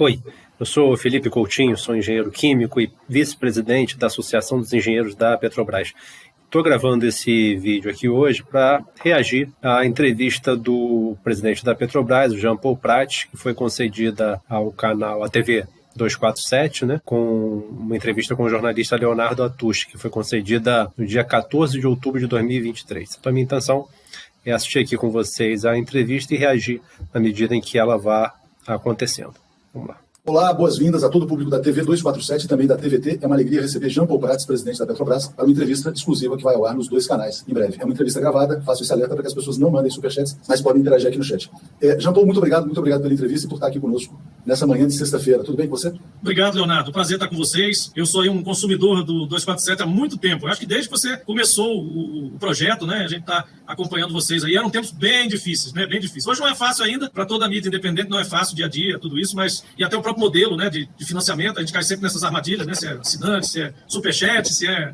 Oi, eu sou Felipe Coutinho, sou engenheiro químico e vice-presidente da Associação dos Engenheiros da Petrobras. Estou gravando esse vídeo aqui hoje para reagir à entrevista do presidente da Petrobras, o Jean Paul Prats, que foi concedida ao canal, à TV 247, né, com uma entrevista com o jornalista Leonardo Atush, que foi concedida no dia 14 de outubro de 2023. Então, a minha intenção é assistir aqui com vocês a entrevista e reagir na medida em que ela vá acontecendo. Vamos lá. Olá, boas-vindas a todo o público da TV 247 e também da TVT. É uma alegria receber Jean Paul Prats, presidente da Petrobras, para uma entrevista exclusiva que vai ao ar nos dois canais em breve. É uma entrevista gravada, faço esse alerta para que as pessoas não mandem superchats, mas podem interagir aqui no chat. Jean Paul, muito obrigado pela entrevista e por estar aqui conosco nessa manhã de sexta-feira. Tudo bem com você? Obrigado, Leonardo. Prazer estar com vocês. Eu sou aí um consumidor do 247 há muito tempo. Eu acho que desde que você começou o projeto, né, a gente está acompanhando vocês aí. Eram tempos bem difíceis, né? Bem difíceis. Hoje não é fácil ainda, para toda a mídia independente, não é fácil dia a dia, tudo isso, mas e até o próprio modelo, né, de financiamento, a gente cai sempre nessas armadilhas, né? Se é assinante, se é superchat, se é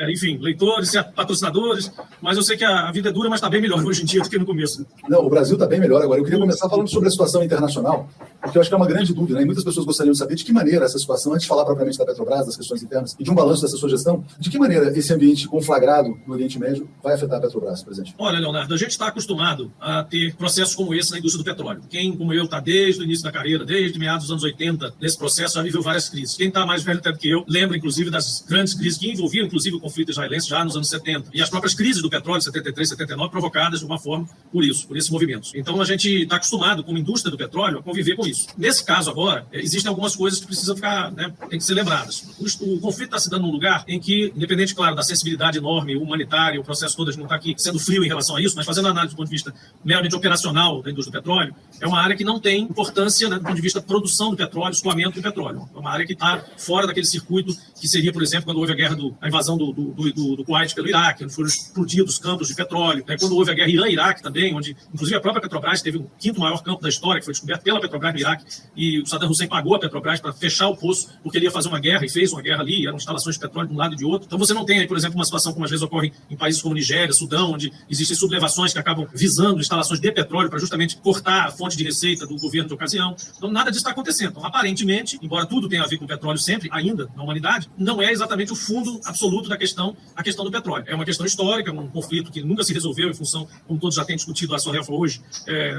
enfim, leitores, se é patrocinadores, mas eu sei que a vida é dura, mas está bem melhor hoje em dia do que no começo. Não, o Brasil está bem melhor agora. Eu queria começar falando sobre a situação internacional, porque eu acho que é uma grande dúvida, né? E muitas pessoas gostariam de saber de que maneira essa situação, antes de falar propriamente da Petrobras, das questões internas e de um balanço dessa sua gestão, de que maneira esse ambiente conflagrado no Oriente Médio vai afetar a Petrobras, presidente? Olha, Leonardo, a gente está acostumado a ter processos como esse na indústria do petróleo. Quem, como eu, está desde o início da carreira, desde meados dos anos 80, nesse processo, já viveu várias crises. Quem está mais velho até do que eu, lembra, inclusive, das grandes crises que envolviam, inclusive, o conflito israelense já nos anos 70. E as próprias crises do petróleo, 73, 79, provocadas de uma forma por esses movimentos. Então, a gente está acostumado, como indústria do petróleo, a conviver com isso. Nesse caso agora, existem algumas coisas que precisam ficar, né, tem que ser lembradas. O conflito está se dando num lugar em que, independente, claro, da sensibilidade enorme, humanitária, o processo todo, a gente não está aqui sendo frio em relação a isso, mas fazendo análise do ponto de vista meramente operacional da indústria do petróleo, é uma área que não tem importância, né, do ponto de vista produção do petróleo, escoamento do petróleo. É uma área que está fora daquele circuito que seria, por exemplo, quando houve a invasão do Kuwait pelo Iraque, onde foram explodidos campos de petróleo. Quando houve a guerra Irã-Iraque também, onde, inclusive, a própria Petrobras teve o quinto maior campo da história, que foi descoberto pela Petrobras no Iraque, e o Saddam Hussein pagou a Petrobras para fechar o poço, porque ele ia fazer uma guerra, e fez uma guerra ali, eram instalações de petróleo de um lado e de outro. Então você não tem aí, por exemplo, uma situação como às vezes ocorre em países como Nigéria, Sudão, onde existem sublevações que acabam visando instalações de petróleo para justamente cortar a fonte de receita do governo de ocasião. Então nada disso está acontecendo. Então, aparentemente, embora tudo tenha a ver com petróleo sempre, ainda na humanidade, não é exatamente o fundo absoluto da questão, a questão do petróleo. É uma questão histórica, um conflito que nunca se resolveu em função, como todos já têm discutido a sua reforma hoje,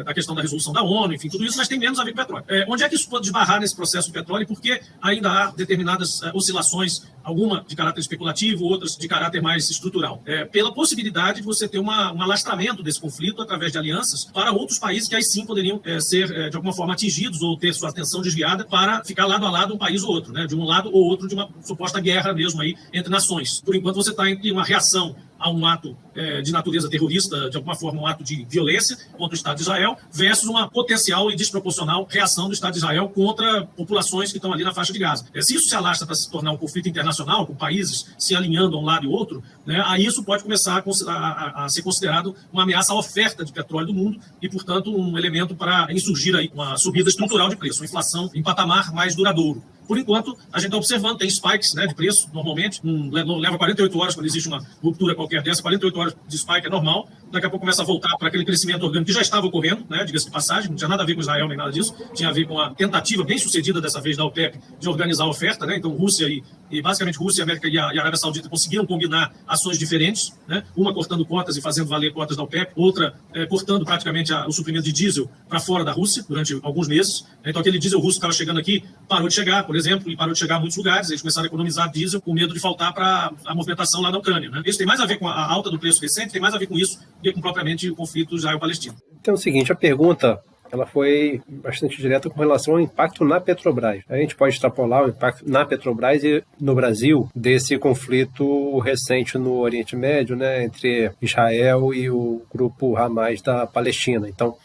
da questão da resolução da ONU, enfim, tudo isso, mas tem menos a ver com petróleo. Onde é que isso pode desbarrar nesse processo do petróleo e por que ainda há determinadas oscilações, alguma de caráter especulativo, outras de caráter mais estrutural? Pela possibilidade de você ter um alastramento desse conflito através de alianças para outros países que aí sim poderiam ser, de alguma forma, atingidos ou ter sua atenção desviada para ficar lado a lado um país ou outro, né? De um lado ou outro de uma suposta guerra mesmo aí entre nações. Por enquanto você está entre uma reação a um ato de natureza terrorista, de alguma forma um ato de violência contra o Estado de Israel, versus uma potencial e desproporcional reação do Estado de Israel contra populações que estão ali na faixa de Gaza. Se isso se alastra para se tornar um conflito internacional, com países se alinhando a um lado e outro, né, aí isso pode começar a ser considerado uma ameaça à oferta de petróleo do mundo e, portanto, um elemento para insurgir aí uma subida estrutural de preço, uma inflação em patamar mais duradouro. Por enquanto, a gente está observando, tem spikes, né, de preço, normalmente, leva 48 horas quando existe uma ruptura qualquer dessa, 48 horas de spike é normal, daqui a pouco começa a voltar para aquele crescimento orgânico que já estava ocorrendo, né, diga-se de passagem, não tinha nada a ver com Israel nem nada disso, tinha a ver com a tentativa bem sucedida dessa vez da OPEP de organizar a oferta, né, então Rússia e basicamente Rússia, América e a Arábia Saudita conseguiram combinar ações diferentes, né, uma cortando cotas e fazendo valer cotas da OPEP, outra cortando praticamente o suprimento de diesel para fora da Rússia durante alguns meses, então aquele diesel russo que estava chegando aqui parou de chegar, por exemplo, e parou de chegar a muitos lugares, eles começaram a economizar diesel com medo de faltar para a movimentação lá na Ucrânia, né? Isso tem mais a ver com a alta do preço recente, tem mais a ver com isso do que com propriamente o conflito Israel-Palestina. Então é o seguinte, a pergunta ela foi bastante direta com relação ao impacto na Petrobras. A gente pode extrapolar o impacto na Petrobras e no Brasil desse conflito recente no Oriente Médio, né, entre Israel e o grupo Hamas da Palestina. Então,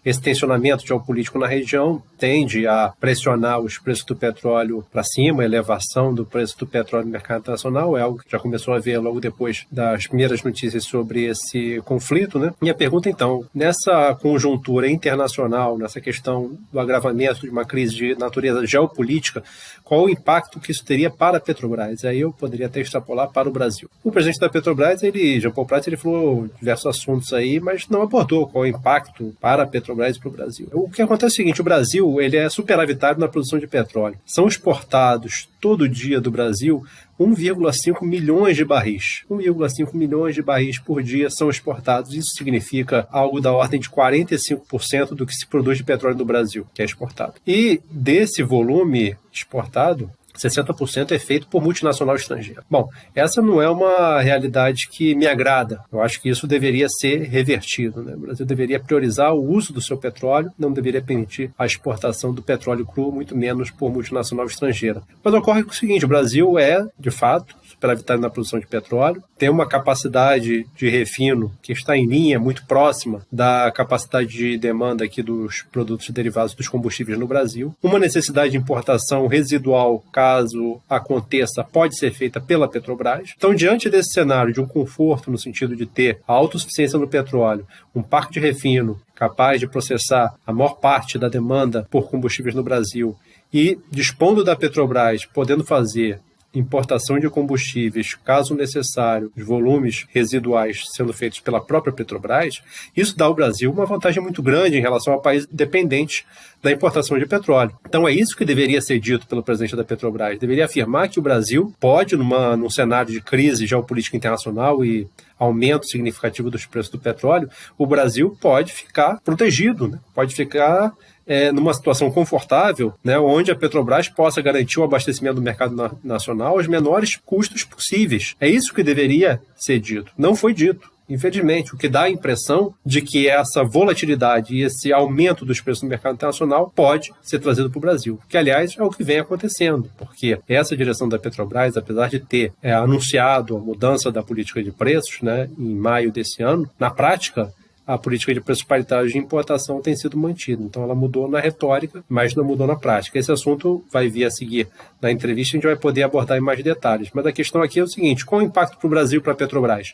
esse tensionamento geopolítico na região tende a pressionar os preços do petróleo para cima, a elevação do preço do petróleo no mercado internacional, é algo que já começou a ver logo depois das primeiras notícias sobre esse conflito, né? E a pergunta, então, nessa conjuntura internacional, nessa questão do agravamento de uma crise de natureza geopolítica, qual o impacto que isso teria para a Petrobras? Aí eu poderia até extrapolar para o Brasil. O presidente da Petrobras, Jean Paul Prats, ele falou diversos assuntos aí, mas não abordou qual o impacto para a Petrobras Petrobras e para o Brasil. O que acontece é o seguinte, o Brasil ele é superavitário na produção de petróleo. São exportados todo dia do Brasil 1,5 milhões de barris. 1,5 milhões de barris por dia são exportados. Isso significa algo da ordem de 45% do que se produz de petróleo no Brasil, que é exportado. E desse volume exportado, 60% é feito por multinacional estrangeira. Bom, essa não é uma realidade que me agrada. Eu acho que isso deveria ser revertido, né? O Brasil deveria priorizar o uso do seu petróleo, não deveria permitir a exportação do petróleo cru, muito menos por multinacional estrangeira. Mas ocorre o seguinte, o Brasil é, de fato, superavitário na produção de petróleo, tem uma capacidade de refino que está em linha, muito próxima da capacidade de demanda aqui dos produtos derivados dos combustíveis no Brasil. Uma necessidade de importação residual, caso aconteça, pode ser feita pela Petrobras. Então, diante desse cenário de um conforto no sentido de ter a autossuficiência no petróleo, um parque de refino capaz de processar a maior parte da demanda por combustíveis no Brasil e dispondo da Petrobras, podendo fazer importação de combustíveis, caso necessário, os volumes residuais sendo feitos pela própria Petrobras, isso dá ao Brasil uma vantagem muito grande em relação a países dependentes da importação de petróleo. Então é isso que deveria ser dito pelo presidente da Petrobras. Deveria afirmar que o Brasil pode, num cenário de crise geopolítica internacional e aumento significativo dos preços do petróleo, o Brasil pode ficar protegido, né? Pode ficar numa situação confortável, né, onde a Petrobras possa garantir o abastecimento do mercado nacional aos menores custos possíveis. É isso que deveria ser dito. Não foi dito. Infelizmente, o que dá a impressão de que essa volatilidade e esse aumento dos preços no mercado internacional pode ser trazido para o Brasil, que, aliás, é o que vem acontecendo, porque essa direção da Petrobras, apesar de ter anunciado a mudança da política de preços, né, em maio desse ano, na prática, a política de preços paritários de importação tem sido mantida. Então, ela mudou na retórica, mas não mudou na prática. Esse assunto vai vir a seguir na entrevista, a gente vai poder abordar em mais detalhes. Mas a questão aqui é o seguinte, qual o impacto para o Brasil e para a Petrobras?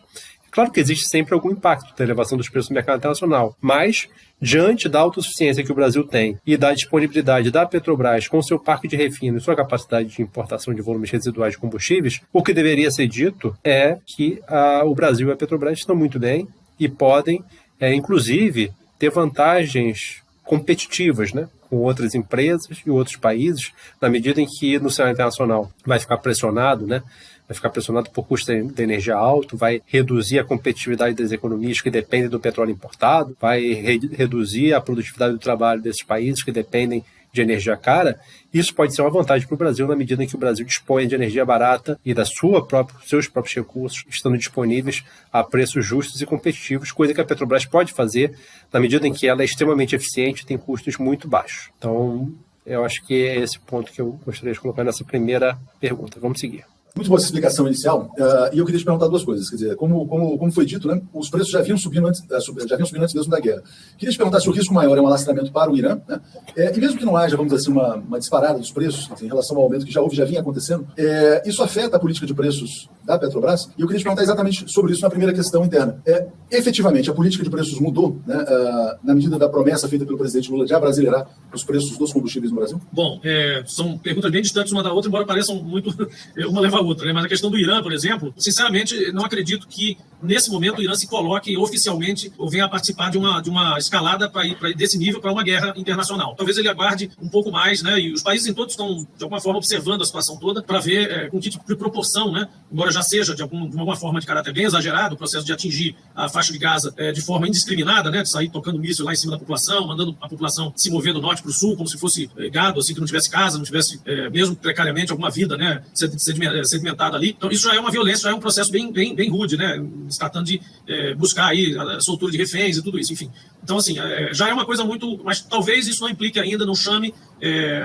Claro que existe sempre algum impacto da elevação dos preços no mercado internacional, mas diante da autossuficiência que o Brasil tem e da disponibilidade da Petrobras com seu parque de refino e sua capacidade de importação de volumes residuais de combustíveis, o que deveria ser dito é que o Brasil e a Petrobras estão muito bem e podem inclusive, ter vantagens competitivas, né, com outras empresas e outros países, na medida em que no cenário internacional vai ficar pressionado, né, vai ficar pressionado por custo de energia alto, vai reduzir a competitividade das economias que dependem do petróleo importado, vai reduzir a produtividade do trabalho desses países que dependem de energia cara. Isso pode ser uma vantagem para o Brasil na medida em que o Brasil dispõe de energia barata e seus próprios recursos estando disponíveis a preços justos e competitivos, coisa que a Petrobras pode fazer na medida em que ela é extremamente eficiente e tem custos muito baixos. Então, eu acho que é esse ponto que eu gostaria de colocar nessa primeira pergunta. Vamos seguir. Muito boa essa explicação inicial, e eu queria te perguntar duas coisas. Quer dizer, como foi dito, né, os preços já vinham subindo antes mesmo da guerra. Queria te perguntar se o risco maior é um alastramento para o Irã, né, e mesmo que não haja, vamos dizer assim, uma disparada dos preços, em relação ao aumento que já vinha acontecendo, isso afeta a política de preços da Petrobras? E eu queria te perguntar exatamente sobre isso na primeira questão interna. Efetivamente, a política de preços mudou, né, na medida da promessa feita pelo presidente Lula de abrasileirar os preços dos combustíveis no Brasil? Bom, são perguntas bem distantes uma da outra, embora pareçam muito uma leva a outra, né? Mas a questão do Irã, por exemplo, sinceramente, não acredito que nesse momento o Irã se coloque oficialmente ou venha a participar de uma escalada para ir desse nível para uma guerra internacional. Talvez ele aguarde um pouco mais, né? E os países todos estão, de alguma forma, observando a situação toda para ver com que tipo de proporção, né? Embora já seja de alguma forma de caráter bem exagerado o processo de atingir a faixa de Gaza de forma indiscriminada, né? De sair tocando míssil lá em cima da população, mandando a população se mover do norte para o sul, como se fosse gado, assim, que não tivesse casa, não tivesse, mesmo precariamente, alguma vida, né? Sedimentada ali. Então, isso já é uma violência, já é um processo bem rude, né? Se tratando de buscar aí a soltura de reféns e tudo isso, enfim. Então, assim, já é uma coisa muito... Mas talvez isso não implique ainda, não chame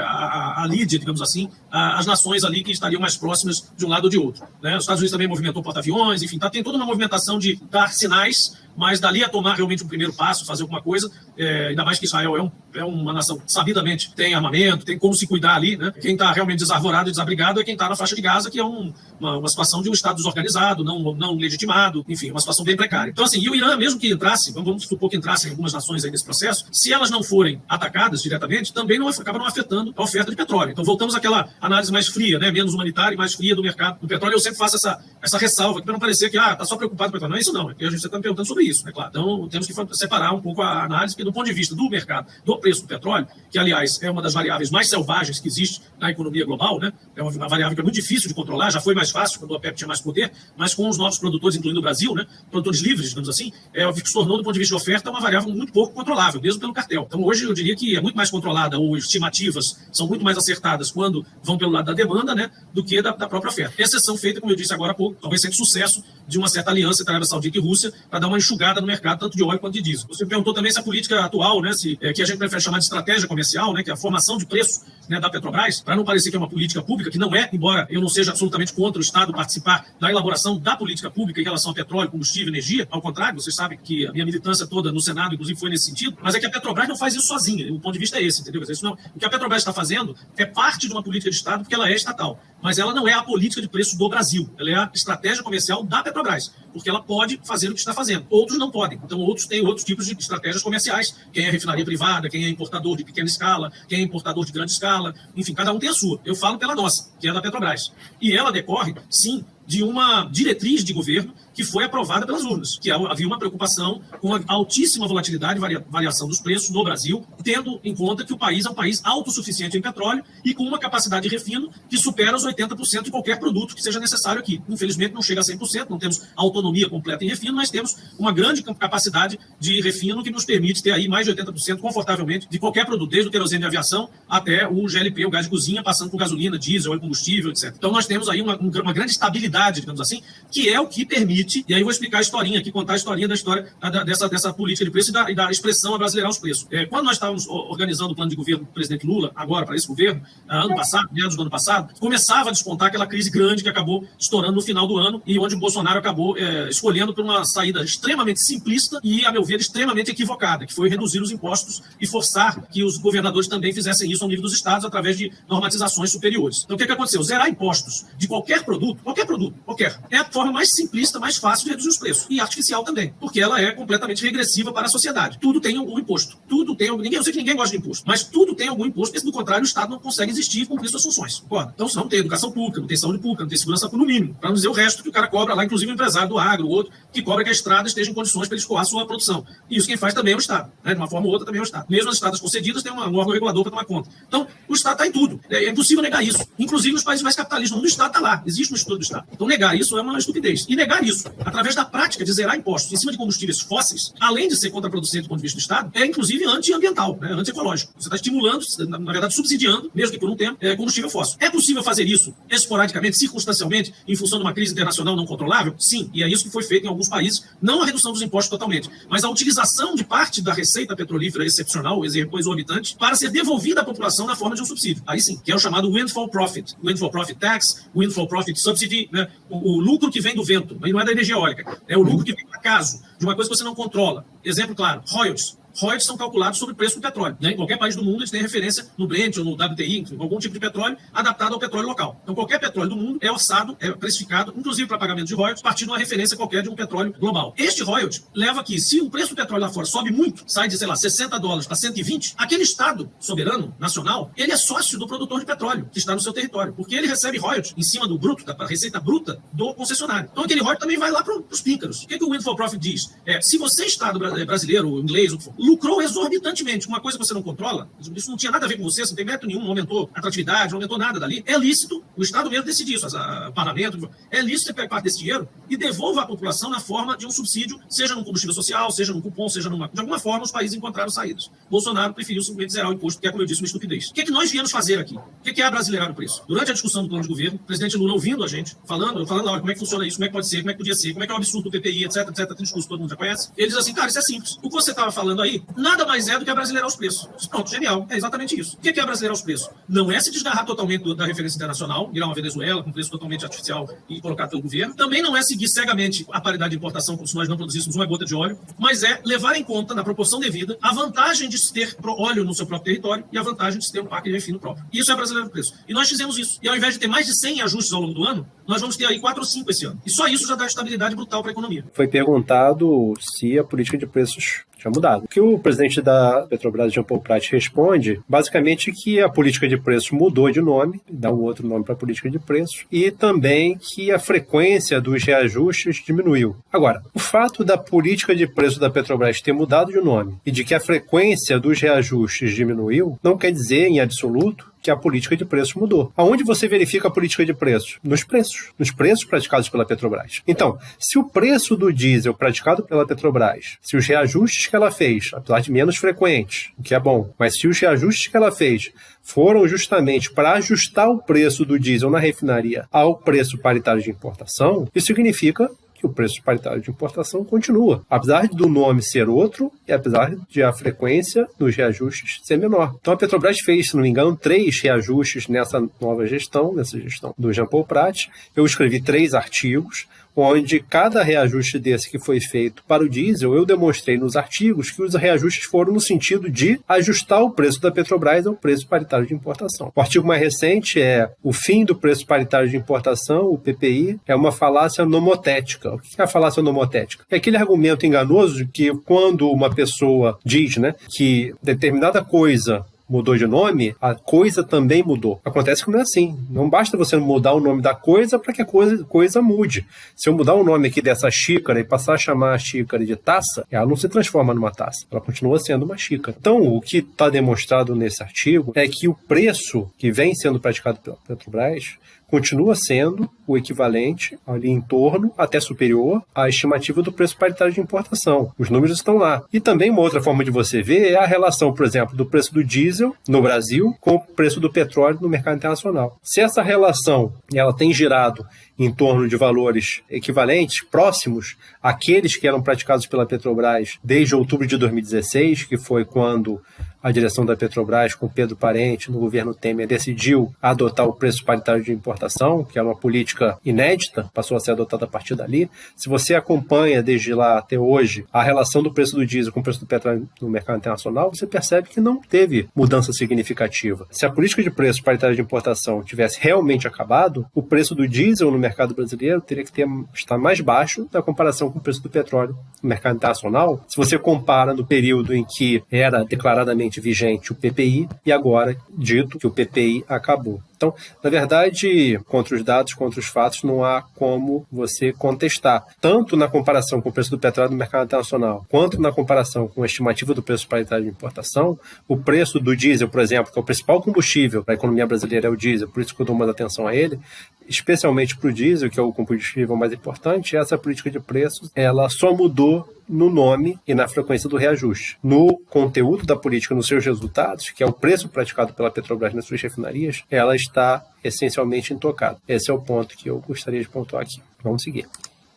a Lídia, digamos assim, as nações ali que estariam mais próximas de um lado ou de outro, né? Os Estados Unidos também movimentou porta-aviões, enfim, tem toda uma movimentação de dar sinais, mas dali a tomar realmente um primeiro passo, fazer alguma coisa, ainda mais que Israel é uma nação que sabidamente tem armamento, tem como se cuidar ali, né? Quem está realmente desarvorado e desabrigado é quem está na faixa de Gaza, que é uma situação de um Estado desorganizado, não legitimado, enfim, uma situação bem precária. Então, assim, e o Irã, mesmo que entrasse, vamos supor que entrassem algumas nações aí nesse processo, se elas não forem atacadas diretamente, também acaba acabaram afetando a oferta de petróleo. Então voltamos àquela análise mais fria, né, menos humanitária e mais fria do mercado do petróleo. Eu sempre faço essa ressalva, para não parecer que está só preocupado com o petróleo. Não é isso não, porque a gente está me perguntando sobre isso, né, claro. Então temos que separar um pouco a análise, porque do ponto de vista do mercado, do preço do petróleo, que aliás é uma das variáveis mais selvagens que existe na economia global, né, é uma variável que é muito difícil de controlar, já foi mais fácil quando o OPEP tinha mais poder, mas com os novos produtores, incluindo o Brasil, né, produtores livres, digamos assim, o que se tornou, do ponto de vista de oferta, uma variável muito pouco controlável, mesmo pelo cartel. Então hoje eu diria que é muito mais controlada, ou estimativas são muito mais acertadas quando vão pelo lado da demanda, né, do que da própria oferta. Exceção feita, como eu disse agora há pouco, talvez seja sucesso de uma certa aliança entre a Arábia Saudita e Rússia para dar uma enxugada no mercado, tanto de óleo quanto de diesel. Você perguntou também se a política atual, né, que a gente prefere chamar de estratégia comercial, né, que é a formação de preço, né, da Petrobras, para não parecer que é uma política pública, que não é, embora eu não seja absolutamente contra o Estado participar da elaboração da política pública em relação a petróleo, combustível, energia, ao contrário, vocês sabem que a minha militância toda no Senado, inclusive, foi nesse sentido, mas é que a Petrobras não faz isso sozinha, o ponto de vista é esse, entendeu? Isso não, o que a Petrobras está fazendo é parte de uma política de Estado, porque ela é estatal, mas ela não é a política de preço do Brasil, ela é a estratégia comercial da Petrobras, porque ela pode fazer o que está fazendo, outros não podem, então outros têm outros tipos de estratégias comerciais, quem é refinaria privada, quem é importador de pequena escala, quem é importador de grande escala, enfim, cada um tem a sua. Eu falo pela nossa, que é da Petrobras, e ela decorre, sim, de uma diretriz de governo que foi aprovada pelas urnas, que havia uma preocupação com a altíssima volatilidade e variação dos preços no Brasil, tendo em conta que o país é um país autossuficiente em petróleo e com uma capacidade de refino que supera os 80% de qualquer produto que seja necessário aqui. Infelizmente não chega a 100%, não temos autonomia completa em refino, mas temos uma grande capacidade de refino que nos permite ter aí mais de 80% confortavelmente de qualquer produto, desde o querosene de aviação até o GLP, o gás de cozinha, passando por gasolina, diesel, óleo combustível, etc. Então nós temos aí uma grande estabilidade, digamos assim, que é o que permite, e aí eu vou explicar a historinha aqui, contar a historinha dessa política de preço e da expressão abrasileirar os preços. Quando nós estávamos organizando o plano de governo do presidente Lula, agora para esse governo, ano passado, meados do ano passado, começava a despontar aquela crise grande que acabou estourando no final do ano e onde o Bolsonaro acabou escolhendo por uma saída extremamente simplista e, a meu ver, extremamente equivocada, que foi reduzir os impostos e forçar que os governadores também fizessem isso ao nível dos estados através de normatizações superiores. Então o que aconteceu? Zerar impostos de qualquer produto, é a forma mais simplista, mais fácil de reduzir os preços. E artificial também, porque ela é completamente regressiva para a sociedade. Tudo tem algum imposto. Tudo tem algum... Eu sei que ninguém gosta de imposto, mas tudo tem algum imposto, porque, do contrário, o Estado não consegue existir e cumprir suas funções. Concorda? Então, não tem educação pública, não tem saúde pública, não tem segurança pública, no mínimo. Para não dizer o resto que o cara cobra lá, inclusive o empresário do agro, o outro, que cobra que a estrada esteja em condições para ele escoar a sua produção. E isso quem faz também é o Estado. Né? De uma forma ou outra também é o Estado. Mesmo as estradas concedidas, tem um órgão regulador para tomar conta. Então, o Estado está em tudo. É impossível negar isso. Inclusive nos países mais capitalistas. O Estado está lá. Existe um estudo do Estado. Então, negar isso é uma estupidez. E negar isso, através da prática de zerar impostos em cima de combustíveis fósseis, além de ser contraproducente do ponto de vista do Estado, é inclusive antiambiental, né? Antiecológico. Você está estimulando, na verdade subsidiando, mesmo que por um tempo, combustível fóssil. É possível fazer isso esporadicamente, circunstancialmente, em função de uma crise internacional não controlável? Sim, e é isso que foi feito em alguns países, não a redução dos impostos totalmente, mas a utilização de parte da receita petrolífera excepcional, exorbitante, para ser devolvida à população na forma de um subsídio. Aí sim, que é o chamado windfall profit tax, windfall profit subsidy, né? O lucro que vem do vento, mas não é da energia eólica, é o lucro que vem do acaso, de uma coisa que você não controla. Exemplo claro, royalties. Royalties são calculados sobre o preço do petróleo. Né? Em qualquer país do mundo eles têm referência no Brent ou no WTI, algum tipo de petróleo adaptado ao petróleo local. Então qualquer petróleo do mundo é orçado, é precificado, inclusive para pagamento de royalties, a partir de uma referência qualquer de um petróleo global. Este royalty leva que, se o preço do petróleo lá fora sobe muito, sai de, sei lá, $60 para 120, aquele Estado soberano, nacional, ele é sócio do produtor de petróleo que está no seu território, porque ele recebe royalty em cima do bruto, da receita bruta do concessionário. Então aquele royalty também vai lá para os píncaros. O que o windfall profit diz? Se você, Estado brasileiro, inglês, o que for, lucrou exorbitantemente, uma coisa que você não controla, isso não tinha nada a ver com você não tem mérito nenhum, não aumentou a atratividade, não aumentou nada dali, é lícito, o Estado mesmo decide isso, o parlamento, é lícito você pegar parte desse dinheiro e devolva à população na forma de um subsídio, seja num combustível social, seja num cupom, seja de alguma forma os países encontraram saídas. Bolsonaro preferiu simplesmente zerar o imposto, que é, como eu disse, uma estupidez. O que é que nós viemos fazer aqui? O que é abrasileirar o preço? Durante a discussão do plano de governo, o presidente Lula ouvindo a gente, falando olha, como é que funciona isso, como é que pode ser, como é que podia ser, como é que é o absurdo do PPI, etc, tem discurso que todo mundo já conhece. Ele diz assim, cara, isso é simples. O que você estava falando aí, nada mais é do que abrasileirar os preços. Pronto, genial. É exatamente isso. O que é abrasileirar os preços? Não é se desgarrar totalmente da referência internacional, virar uma Venezuela com preço totalmente artificial e colocado pelo governo. Também não é seguir cegamente a paridade de importação como se nós não produzíssemos uma gota de óleo, mas é levar em conta, na proporção devida, a vantagem de se ter óleo no seu próprio território e a vantagem de se ter um parque de refino próprio. Isso é abrasileirar o preço. E nós fizemos isso. E ao invés de ter mais de 100 ajustes ao longo do ano, nós vamos ter aí 4 ou 5 esse ano. E só isso já dá estabilidade brutal para a economia. Foi perguntado se a política de preços tinha mudado. O que o presidente da Petrobras, Jean Paul Prat, responde, basicamente, que a política de preços mudou de nome, dá um outro nome para a política de preços, e também que a frequência dos reajustes diminuiu. Agora, o fato da política de preços da Petrobras ter mudado de nome e de que a frequência dos reajustes diminuiu, não quer dizer, em absoluto, que a política de preços mudou. Aonde você verifica a política de preços? Nos preços praticados pela Petrobras. Então, se o preço do diesel praticado pela Petrobras, se os reajustes que ela fez, apesar de menos frequentes, o que é bom, mas se os reajustes que ela fez foram justamente para ajustar o preço do diesel na refinaria ao preço paritário de importação, isso significa que o preço paritário de importação continua, apesar do nome ser outro e apesar de a frequência dos reajustes ser menor. Então a Petrobras fez, se não me engano, 3 reajustes nessa nova gestão, nessa gestão do Jean Paul Prat. Eu escrevi 3 artigos, onde cada reajuste desse que foi feito para o diesel, eu demonstrei nos artigos que os reajustes foram no sentido de ajustar o preço da Petrobras ao preço paritário de importação. O artigo mais recente é o fim do preço paritário de importação, o PPI, é uma falácia nomotética. O que é a falácia nomotética? É aquele argumento enganoso que quando uma pessoa diz, que determinada coisa mudou de nome, a coisa também mudou. Acontece que não é assim. Não basta você mudar o nome da coisa para que a coisa mude. Se eu mudar o nome aqui dessa xícara e passar a chamar a xícara de taça, ela não se transforma numa taça. Ela continua sendo uma xícara. Então, o que está demonstrado nesse artigo é que o preço que vem sendo praticado pela Petrobras continua sendo o equivalente, ali em torno, até superior, à estimativa do preço paritário de importação. Os números estão lá. E também uma outra forma de você ver é a relação, por exemplo, do preço do diesel no Brasil com o preço do petróleo no mercado internacional. Se essa relação ela tem girado em torno de valores equivalentes, próximos àqueles que eram praticados pela Petrobras desde outubro de 2016, que foi quando a direção da Petrobras, com Pedro Parente, no governo Temer, decidiu adotar o preço paritário de importação, que era uma política inédita, passou a ser adotada a partir dali. Se você acompanha desde lá até hoje a relação do preço do diesel com o preço do petróleo no mercado internacional, você percebe que não teve mudança significativa. Se a política de preço paritário de importação tivesse realmente acabado, o preço do diesel no mercado brasileiro teria que estar mais baixo na comparação com o preço do petróleo no mercado internacional. Se você compara no período em que era declaradamente vigente o PPI e agora dito que o PPI acabou. Então, na verdade, contra os dados, contra os fatos, não há como você contestar. Tanto na comparação com o preço do petróleo no mercado internacional, quanto na comparação com a estimativa do preço paritário de importação, o preço do diesel, por exemplo, que é o principal combustível para a economia brasileira, é o diesel, por isso que eu dou mais atenção a ele, especialmente para o diesel, que é o combustível mais importante, essa política de preços, ela só mudou no nome e na frequência do reajuste. No conteúdo da política, nos seus resultados, que é o preço praticado pela Petrobras nas suas refinarias, ela está essencialmente intocada. Esse é o ponto que eu gostaria de pontuar aqui. Vamos seguir.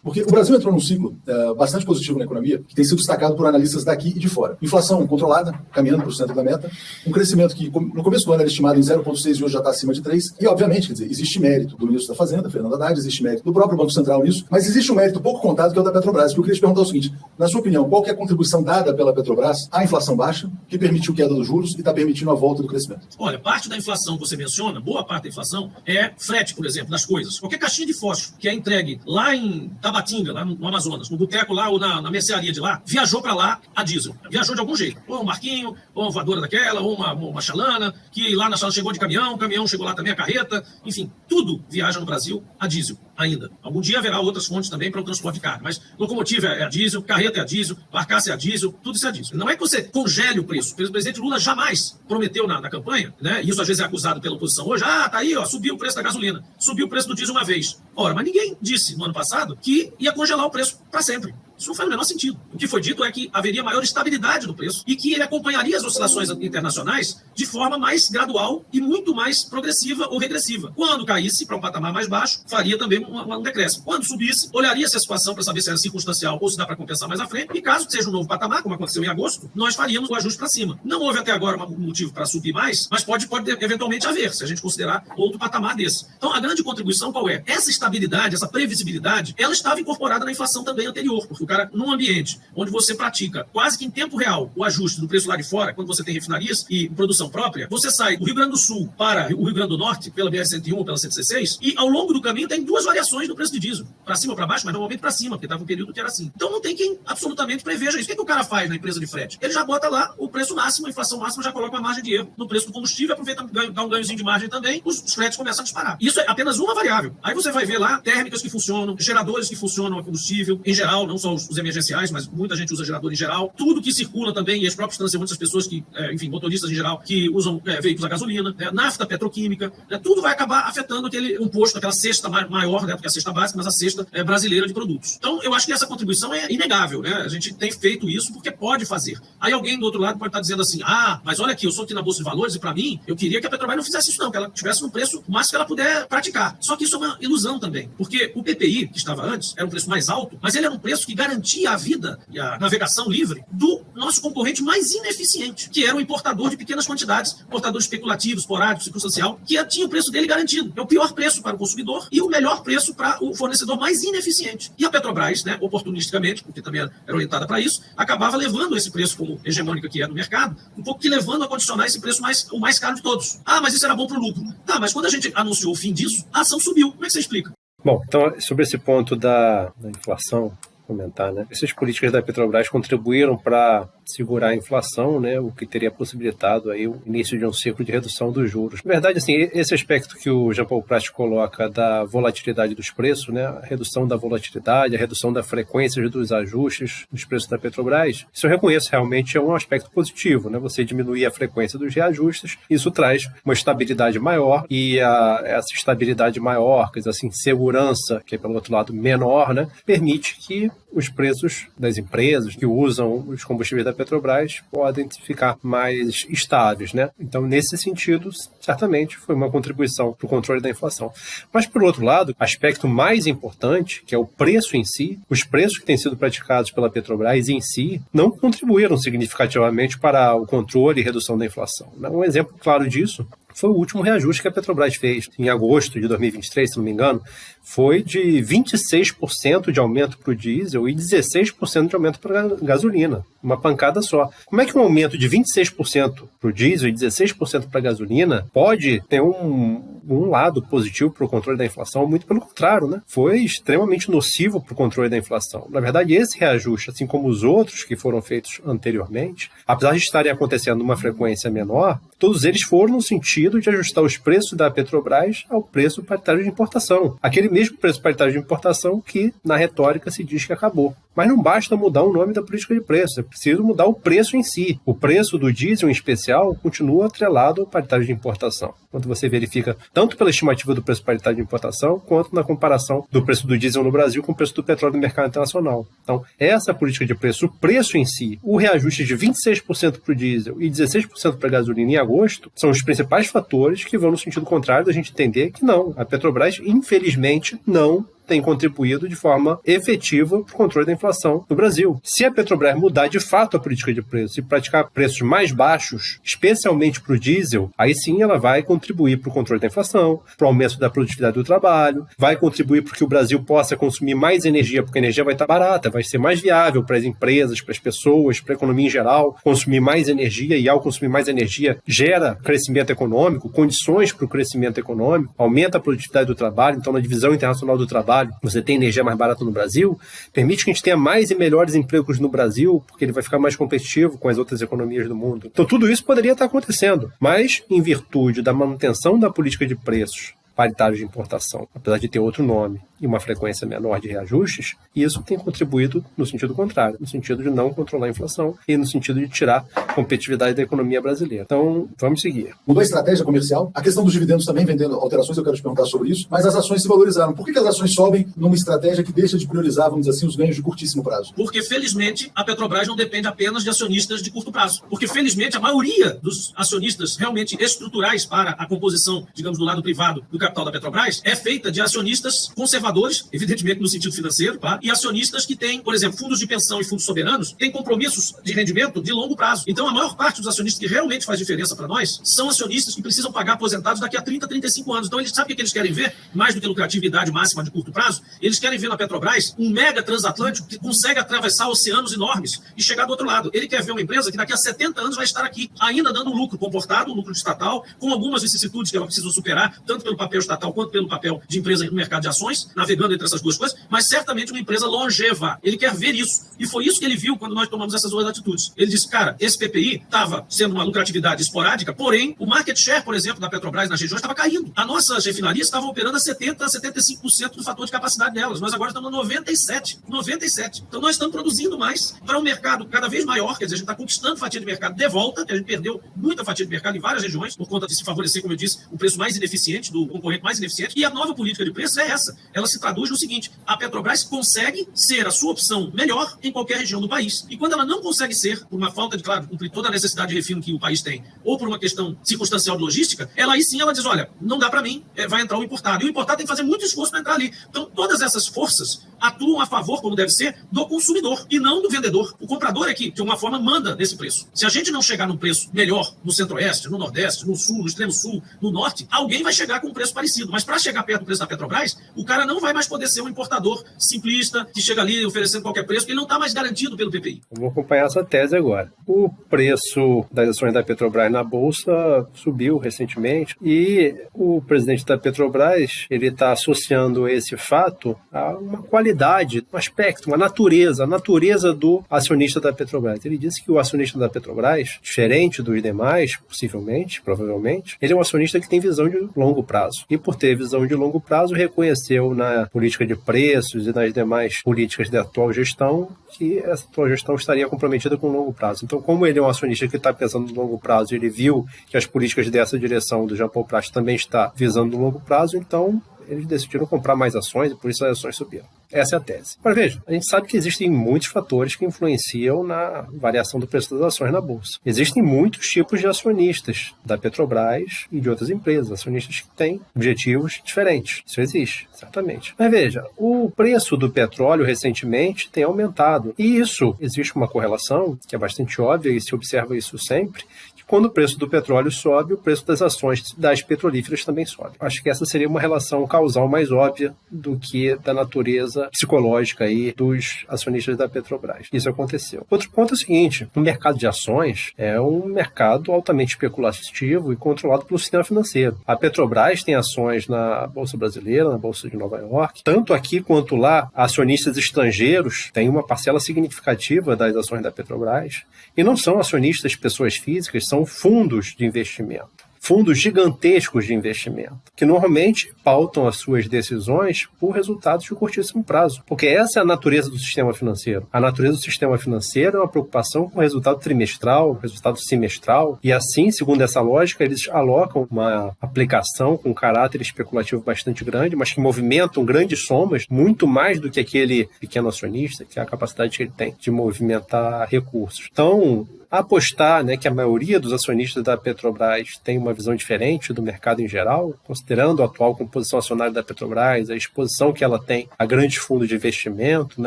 Porque o Brasil entrou num ciclo bastante positivo na economia, que tem sido destacado por analistas daqui e de fora. Inflação controlada, caminhando para o centro da meta, um crescimento que no começo do ano era estimado em 0,6 e hoje já está acima de 3. E, obviamente, quer dizer, existe mérito do ministro da Fazenda, Fernando Haddad, existe mérito do próprio Banco Central nisso, mas existe um mérito pouco contado que é o da Petrobras. Que eu queria te perguntar o seguinte, na sua opinião, qual que é a contribuição dada pela Petrobras à inflação baixa, que permitiu queda dos juros e está permitindo a volta do crescimento? Olha, parte da inflação que você menciona, boa parte da inflação, é frete, por exemplo, das coisas. Qualquer caixinha de fósforo que é entregue lá em Tabatinga, lá no Amazonas, no boteco lá ou na mercearia de lá, viajou para lá a diesel. Viajou de algum jeito. Ou um barquinho, ou uma voadora daquela, ou uma chalana, que lá na chalana chegou de caminhão, o caminhão chegou lá também a carreta. Enfim, tudo viaja no Brasil a diesel ainda. Algum dia haverá outras fontes também para o transporte de carga, mas locomotiva é a diesel, carreta é a diesel, barcaça é a diesel, tudo isso é a diesel. Não é que você congele o preço. O presidente Lula jamais prometeu na campanha, né? E isso às vezes é acusado pela oposição hoje. Ah, tá aí, ó, subiu o preço da gasolina, subiu o preço do diesel uma vez. Ora, mas ninguém disse no ano passado que ia congelar o preço para sempre. Isso não faz o menor sentido. O que foi dito é que haveria maior estabilidade do preço e que ele acompanharia as oscilações internacionais de forma mais gradual e muito mais progressiva ou regressiva. Quando caísse para um patamar mais baixo, faria também um decréscimo. Quando subisse, olharia-se a situação para saber se era circunstancial ou se dá para compensar mais à frente. E caso seja um novo patamar, como aconteceu em agosto, nós faríamos o ajuste para cima. Não houve até agora um motivo para subir mais, mas pode eventualmente haver, se a gente considerar outro patamar desse. Então, a grande contribuição qual é? Essa estabilidade, essa previsibilidade, ela estava incorporada na inflação também anterior, porque o cara, num ambiente onde você pratica quase que em tempo real o ajuste do preço lá de fora, quando você tem refinarias e produção própria, você sai do Rio Grande do Sul para o Rio Grande do Norte, pela BR-101 ou pela 116, e ao longo do caminho tem duas variações do preço de diesel, para cima ou para baixo, mas normalmente para cima, porque estava um período que era assim. Então não tem quem absolutamente preveja isso. O que o cara faz na empresa de frete? Ele já bota lá o preço máximo, a inflação máxima, já coloca uma margem de erro no preço do combustível, aproveita, dá um ganhozinho de margem também, os fretes começam a disparar. Isso é apenas uma variável. Aí você vai ver lá térmicas que funcionam, geradores que funcionam a combustível, em geral, não só os emergenciais, mas muita gente usa gerador em geral, tudo que circula também, e as próprias transeuntes, as pessoas que, enfim, motoristas em geral, que usam veículos a gasolina, nafta petroquímica, tudo vai acabar afetando um posto, aquela cesta maior, né, porque é a cesta básica, mas a cesta brasileira de produtos. Então, eu acho que essa contribuição é inegável, né? A gente tem feito isso porque pode fazer. Aí alguém do outro lado pode estar dizendo assim, mas olha aqui, eu sou aqui na Bolsa de Valores e para mim, eu queria que a Petrobras não fizesse isso não, que ela tivesse no preço o máximo que ela puder praticar. Só que isso é uma ilusão também, porque o PPI, que estava antes, era um preço mais alto, mas ele era um preço que garantia a vida e a navegação livre do nosso concorrente mais ineficiente, que era o importador de pequenas quantidades, importador especulativo, esporádico, circunstancial, que tinha o preço dele garantido. É o pior preço para o consumidor e o melhor preço para o fornecedor mais ineficiente. E a Petrobras, né, oportunisticamente, porque também era orientada para isso, acabava levando esse preço como hegemônica que é no mercado, um pouco que levando a condicionar esse preço o mais caro de todos. Mas isso era bom para o lucro. Tá, mas quando a gente anunciou o fim disso, a ação subiu. Como é que você explica? Bom, então, sobre esse ponto da inflação, comentar, né? Essas políticas da Petrobras contribuíram para segurar a inflação, né, o que teria possibilitado aí o início de um ciclo de redução dos juros. Na verdade, assim, esse aspecto que o Jean Paul Prat coloca da volatilidade dos preços, né, a redução da volatilidade, a redução da frequência dos ajustes dos preços da Petrobras, isso eu reconheço realmente é um aspecto positivo, né, você diminuir a frequência dos reajustes, isso traz uma estabilidade maior e essa estabilidade maior, quer dizer assim, segurança, que é pelo outro lado menor, né, permite que os preços das empresas que usam os combustíveis da Petrobras podem ficar mais estáveis, né? Então, nesse sentido, certamente foi uma contribuição para o controle da inflação. Mas, por outro lado, aspecto mais importante, que é o preço em si, os preços que têm sido praticados pela Petrobras em si, não contribuíram significativamente para o controle e redução da inflação, né? Um exemplo claro disso foi o último reajuste que a Petrobras fez em agosto de 2023, se não me engano, foi de 26% de aumento para o diesel e 16% de aumento para a gasolina. Uma pancada só. Como é que um aumento de 26% para o diesel e 16% para a gasolina pode ter um lado positivo para o controle da inflação? Muito pelo contrário, né? Foi extremamente nocivo para o controle da inflação. Na verdade, esse reajuste, assim como os outros que foram feitos anteriormente, apesar de estarem acontecendo numa frequência menor, todos eles foram no sentido de ajustar os preços da Petrobras ao preço paritário de importação. Aquele mesmo preço paritário de importação que, na retórica, se diz que acabou. Mas não basta mudar o nome da política de preço, é preciso mudar o preço em si. O preço do diesel, em especial, continua atrelado ao paritário de importação. Quando você verifica tanto pela estimativa do preço paritário de importação, quanto na comparação do preço do diesel no Brasil com o preço do petróleo no mercado internacional. Então, essa política de preço, o preço em si, o reajuste de 26% para o diesel e 16% para a gasolina em agosto, são os principais fatores que vão no sentido contrário da gente entender que não, a Petrobras, infelizmente, não tem contribuído de forma efetiva para o controle da inflação no Brasil. Se a Petrobras mudar de fato a política de preços e praticar preços mais baixos, especialmente para o diesel, aí sim ela vai contribuir para o controle da inflação, para o aumento da produtividade do trabalho, vai contribuir para que o Brasil possa consumir mais energia, porque a energia vai estar barata, vai ser mais viável para as empresas, para as pessoas, para a economia em geral, consumir mais energia e ao consumir mais energia gera crescimento econômico, condições para o crescimento econômico, aumenta a produtividade do trabalho, então na divisão internacional do trabalho você tem energia mais barata no Brasil, permite que a gente tenha mais e melhores empregos no Brasil, porque ele vai ficar mais competitivo com as outras economias do mundo. Então tudo isso poderia estar acontecendo, mas em virtude da manutenção da política de preços paritários de importação, apesar de ter outro nome e uma frequência menor de reajustes, isso tem contribuído no sentido contrário, no sentido de não controlar a inflação e no sentido de tirar a competitividade da economia brasileira. Então, vamos seguir. Mudou a estratégia comercial? A questão dos dividendos também vem tendo alterações, eu quero te perguntar sobre isso, mas as ações se valorizaram. Por que as ações sobem numa estratégia que deixa de priorizar, vamos dizer assim, os ganhos de curtíssimo prazo? Porque, felizmente, a Petrobras não depende apenas de acionistas de curto prazo. Porque, felizmente, a maioria dos acionistas realmente estruturais para a composição, digamos, do lado privado do capital da Petrobras é feita de acionistas conservadores controladores, evidentemente no sentido financeiro, tá? E acionistas que têm, por exemplo, fundos de pensão e fundos soberanos, têm compromissos de rendimento de longo prazo. Então, a maior parte dos acionistas que realmente faz diferença para nós são acionistas que precisam pagar aposentados daqui a 30, 35 anos. Então, eles sabem o que eles querem ver, mais do que lucratividade máxima de curto prazo, eles querem ver na Petrobras um mega transatlântico que consegue atravessar oceanos enormes e chegar do outro lado. Ele quer ver uma empresa que daqui a 70 anos vai estar aqui, ainda dando um lucro comportado, um lucro estatal, com algumas vicissitudes que ela precisa superar, tanto pelo papel estatal quanto pelo papel de empresa no mercado de ações, navegando entre essas duas coisas, mas certamente uma empresa longeva. Ele quer ver isso. E foi isso que ele viu quando nós tomamos essas duas atitudes. Ele disse, cara, esse PPI estava sendo uma lucratividade esporádica, porém, o market share, por exemplo, da Petrobras nas regiões estava caindo. As nossas refinarias estavam operando a 70% a 75% do fator de capacidade delas. Nós agora estamos a 97%. Então, nós estamos produzindo mais para um mercado cada vez maior, quer dizer, a gente está conquistando fatia de mercado de volta, que a gente perdeu muita fatia de mercado em várias regiões, por conta de se favorecer, como eu disse, o preço mais ineficiente, do concorrente mais ineficiente. E a nova política de preços é essa. Ela se traduz no seguinte, a Petrobras consegue ser a sua opção melhor em qualquer região do país. E quando ela não consegue ser, por uma falta de, claro, cumprir toda a necessidade de refino que o país tem, ou por uma questão circunstancial de logística, ela aí sim ela diz, olha, não dá para mim, vai entrar o importado. E o importado tem que fazer muito esforço para entrar ali. Então, todas essas forças atuam a favor, como deve ser, do consumidor e não do vendedor. O comprador é que, de alguma forma, manda nesse preço. Se a gente não chegar num preço melhor no centro-oeste, no nordeste, no sul, no extremo sul, no norte, alguém vai chegar com um preço parecido. Mas para chegar perto do preço da Petrobras, o cara não vai mais poder ser um importador simplista que chega ali oferecendo qualquer preço, porque ele não está mais garantido pelo PPI. Vou acompanhar essa tese agora. O preço das ações da Petrobras na Bolsa subiu recentemente e o presidente da Petrobras ele está associando esse fato a uma qualidade, um aspecto, uma natureza, a natureza do acionista da Petrobras. Ele disse que o acionista da Petrobras, diferente dos demais, possivelmente, provavelmente, ele é um acionista que tem visão de longo prazo. E por ter visão de longo prazo, reconheceu na política de preços e nas demais políticas da atual gestão que essa atual gestão estaria comprometida com o longo prazo. Então, como ele é um acionista que está pensando no longo prazo, ele viu que as políticas dessa direção do Jean Paul Prat também está visando no longo prazo, então eles decidiram comprar mais ações e por isso as ações subiram. Essa é a tese. Mas veja, a gente sabe que existem muitos fatores que influenciam na variação do preço das ações na Bolsa. Existem muitos tipos de acionistas da Petrobras e de outras empresas, acionistas que têm objetivos diferentes. Isso existe, certamente. Mas veja, o preço do petróleo recentemente tem aumentado. E isso, existe uma correlação que é bastante óbvia e se observa isso sempre, que quando o preço do petróleo sobe, o preço das ações das petrolíferas também sobe. Acho que essa seria uma relação causal mais óbvia do que da natureza psicológica aí dos acionistas da Petrobras. Isso aconteceu. Outro ponto é o seguinte, o mercado de ações é um mercado altamente especulativo e controlado pelo sistema financeiro. A Petrobras tem ações na Bolsa Brasileira, na Bolsa de Nova York, tanto aqui quanto lá, acionistas estrangeiros têm uma parcela significativa das ações da Petrobras e não são acionistas pessoas físicas, são fundos de investimento. Fundos gigantescos de investimento, que normalmente pautam as suas decisões por resultados de curtíssimo prazo. Porque essa é a natureza do sistema financeiro. A natureza do sistema financeiro é uma preocupação com o resultado trimestral, resultado semestral, e assim, segundo essa lógica, eles alocam uma aplicação com caráter especulativo bastante grande, mas que movimentam grandes somas, muito mais do que aquele pequeno acionista, que é a capacidade que ele tem de movimentar recursos. Então, apostar, que a maioria dos acionistas da Petrobras tem uma visão diferente do mercado em geral, considerando a atual composição acionária da Petrobras, a exposição que ela tem a grandes fundos de investimento,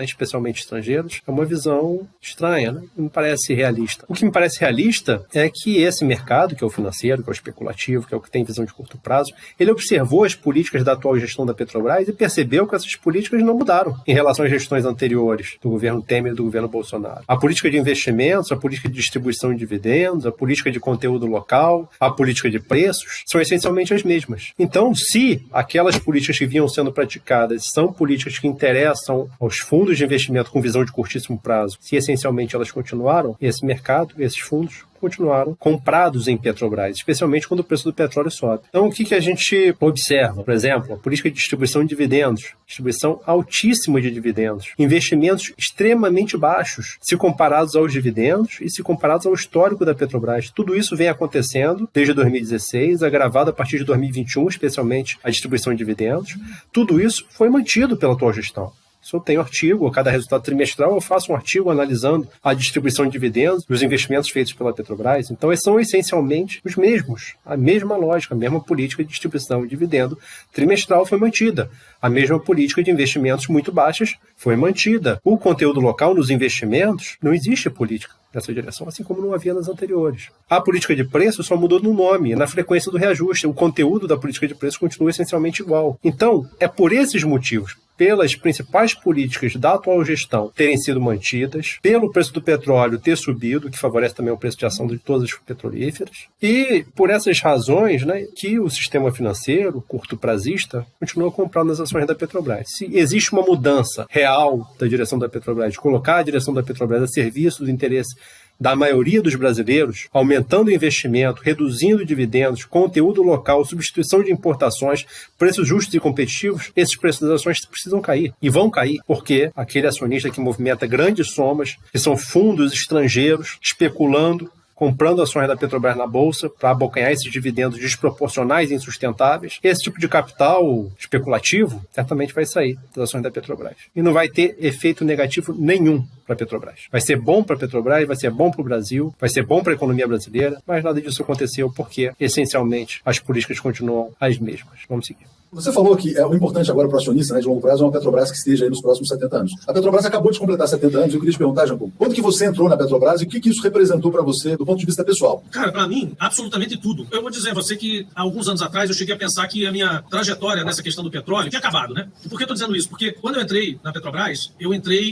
especialmente estrangeiros, é uma visão estranha, não me parece realista. O que me parece realista é que esse mercado, que é o financeiro, que é o especulativo, que é o que tem visão de curto prazo, ele observou as políticas da atual gestão da Petrobras e percebeu que essas políticas não mudaram em relação às gestões anteriores do governo Temer e do governo Bolsonaro. A política de investimentos, a política de distribuição de dividendos, a política de conteúdo local, a política de preços, são essencialmente as mesmas. Então, se aquelas políticas que vinham sendo praticadas são políticas que interessam aos fundos de investimento com visão de curtíssimo prazo, se essencialmente elas continuaram, esse mercado, esses fundos, continuaram comprados em Petrobras, especialmente quando o preço do petróleo sobe. Então, o que a gente observa? Por exemplo, a política de distribuição de dividendos, distribuição altíssima de dividendos, investimentos extremamente baixos, se comparados aos dividendos e se comparados ao histórico da Petrobras. Tudo isso vem acontecendo desde 2016, agravado a partir de 2021, especialmente a distribuição de dividendos. Tudo isso foi mantido pela atual gestão. Isso eu tenho artigo, a cada resultado trimestral eu faço um artigo analisando a distribuição de dividendos e os investimentos feitos pela Petrobras. Então, eles são essencialmente os mesmos, a mesma lógica, a mesma política de distribuição de dividendo trimestral foi mantida. A mesma política de investimentos muito baixas foi mantida. O conteúdo local nos investimentos, não existe política nessa direção, assim como não havia nas anteriores. A política de preço só mudou no nome, na frequência do reajuste. O conteúdo da política de preço continua essencialmente igual. Então, é por esses motivos, pelas principais políticas da atual gestão terem sido mantidas, pelo preço do petróleo ter subido, que favorece também o preço de ação de todas as petrolíferas, e por essas razões, né, que o sistema financeiro, curto-prazista, continua comprando as ações da Petrobras. Se existe uma mudança real da direção da Petrobras, de colocar a direção da Petrobras a serviço do interesse da maioria dos brasileiros, aumentando o investimento, reduzindo dividendos, conteúdo local, substituição de importações, preços justos e competitivos, esses preços das ações precisam cair. E vão cair, porque aquele acionista que movimenta grandes somas, que são fundos estrangeiros, especulando, comprando ações da Petrobras na Bolsa para abocanhar esses dividendos desproporcionais e insustentáveis, esse tipo de capital especulativo certamente vai sair das ações da Petrobras. E não vai ter efeito negativo nenhum para a Petrobras. Vai ser bom para a Petrobras, vai ser bom para o Brasil, vai ser bom para a economia brasileira, mas nada disso aconteceu porque, essencialmente, as políticas continuam as mesmas. Vamos seguir. Você falou que o importante agora para o acionista, né, de longo prazo é uma Petrobras que esteja aí nos próximos 70 anos. A Petrobras acabou de completar 70 anos. Eu queria te perguntar, Jean Paul, quando que você entrou na Petrobras e o que isso representou para você do ponto de vista pessoal? Cara, para mim, absolutamente tudo. Eu vou dizer a você que há alguns anos atrás eu cheguei a pensar que a minha trajetória nessa questão do petróleo tinha acabado, né? E por que eu tô dizendo isso? Porque quando eu entrei na Petrobras,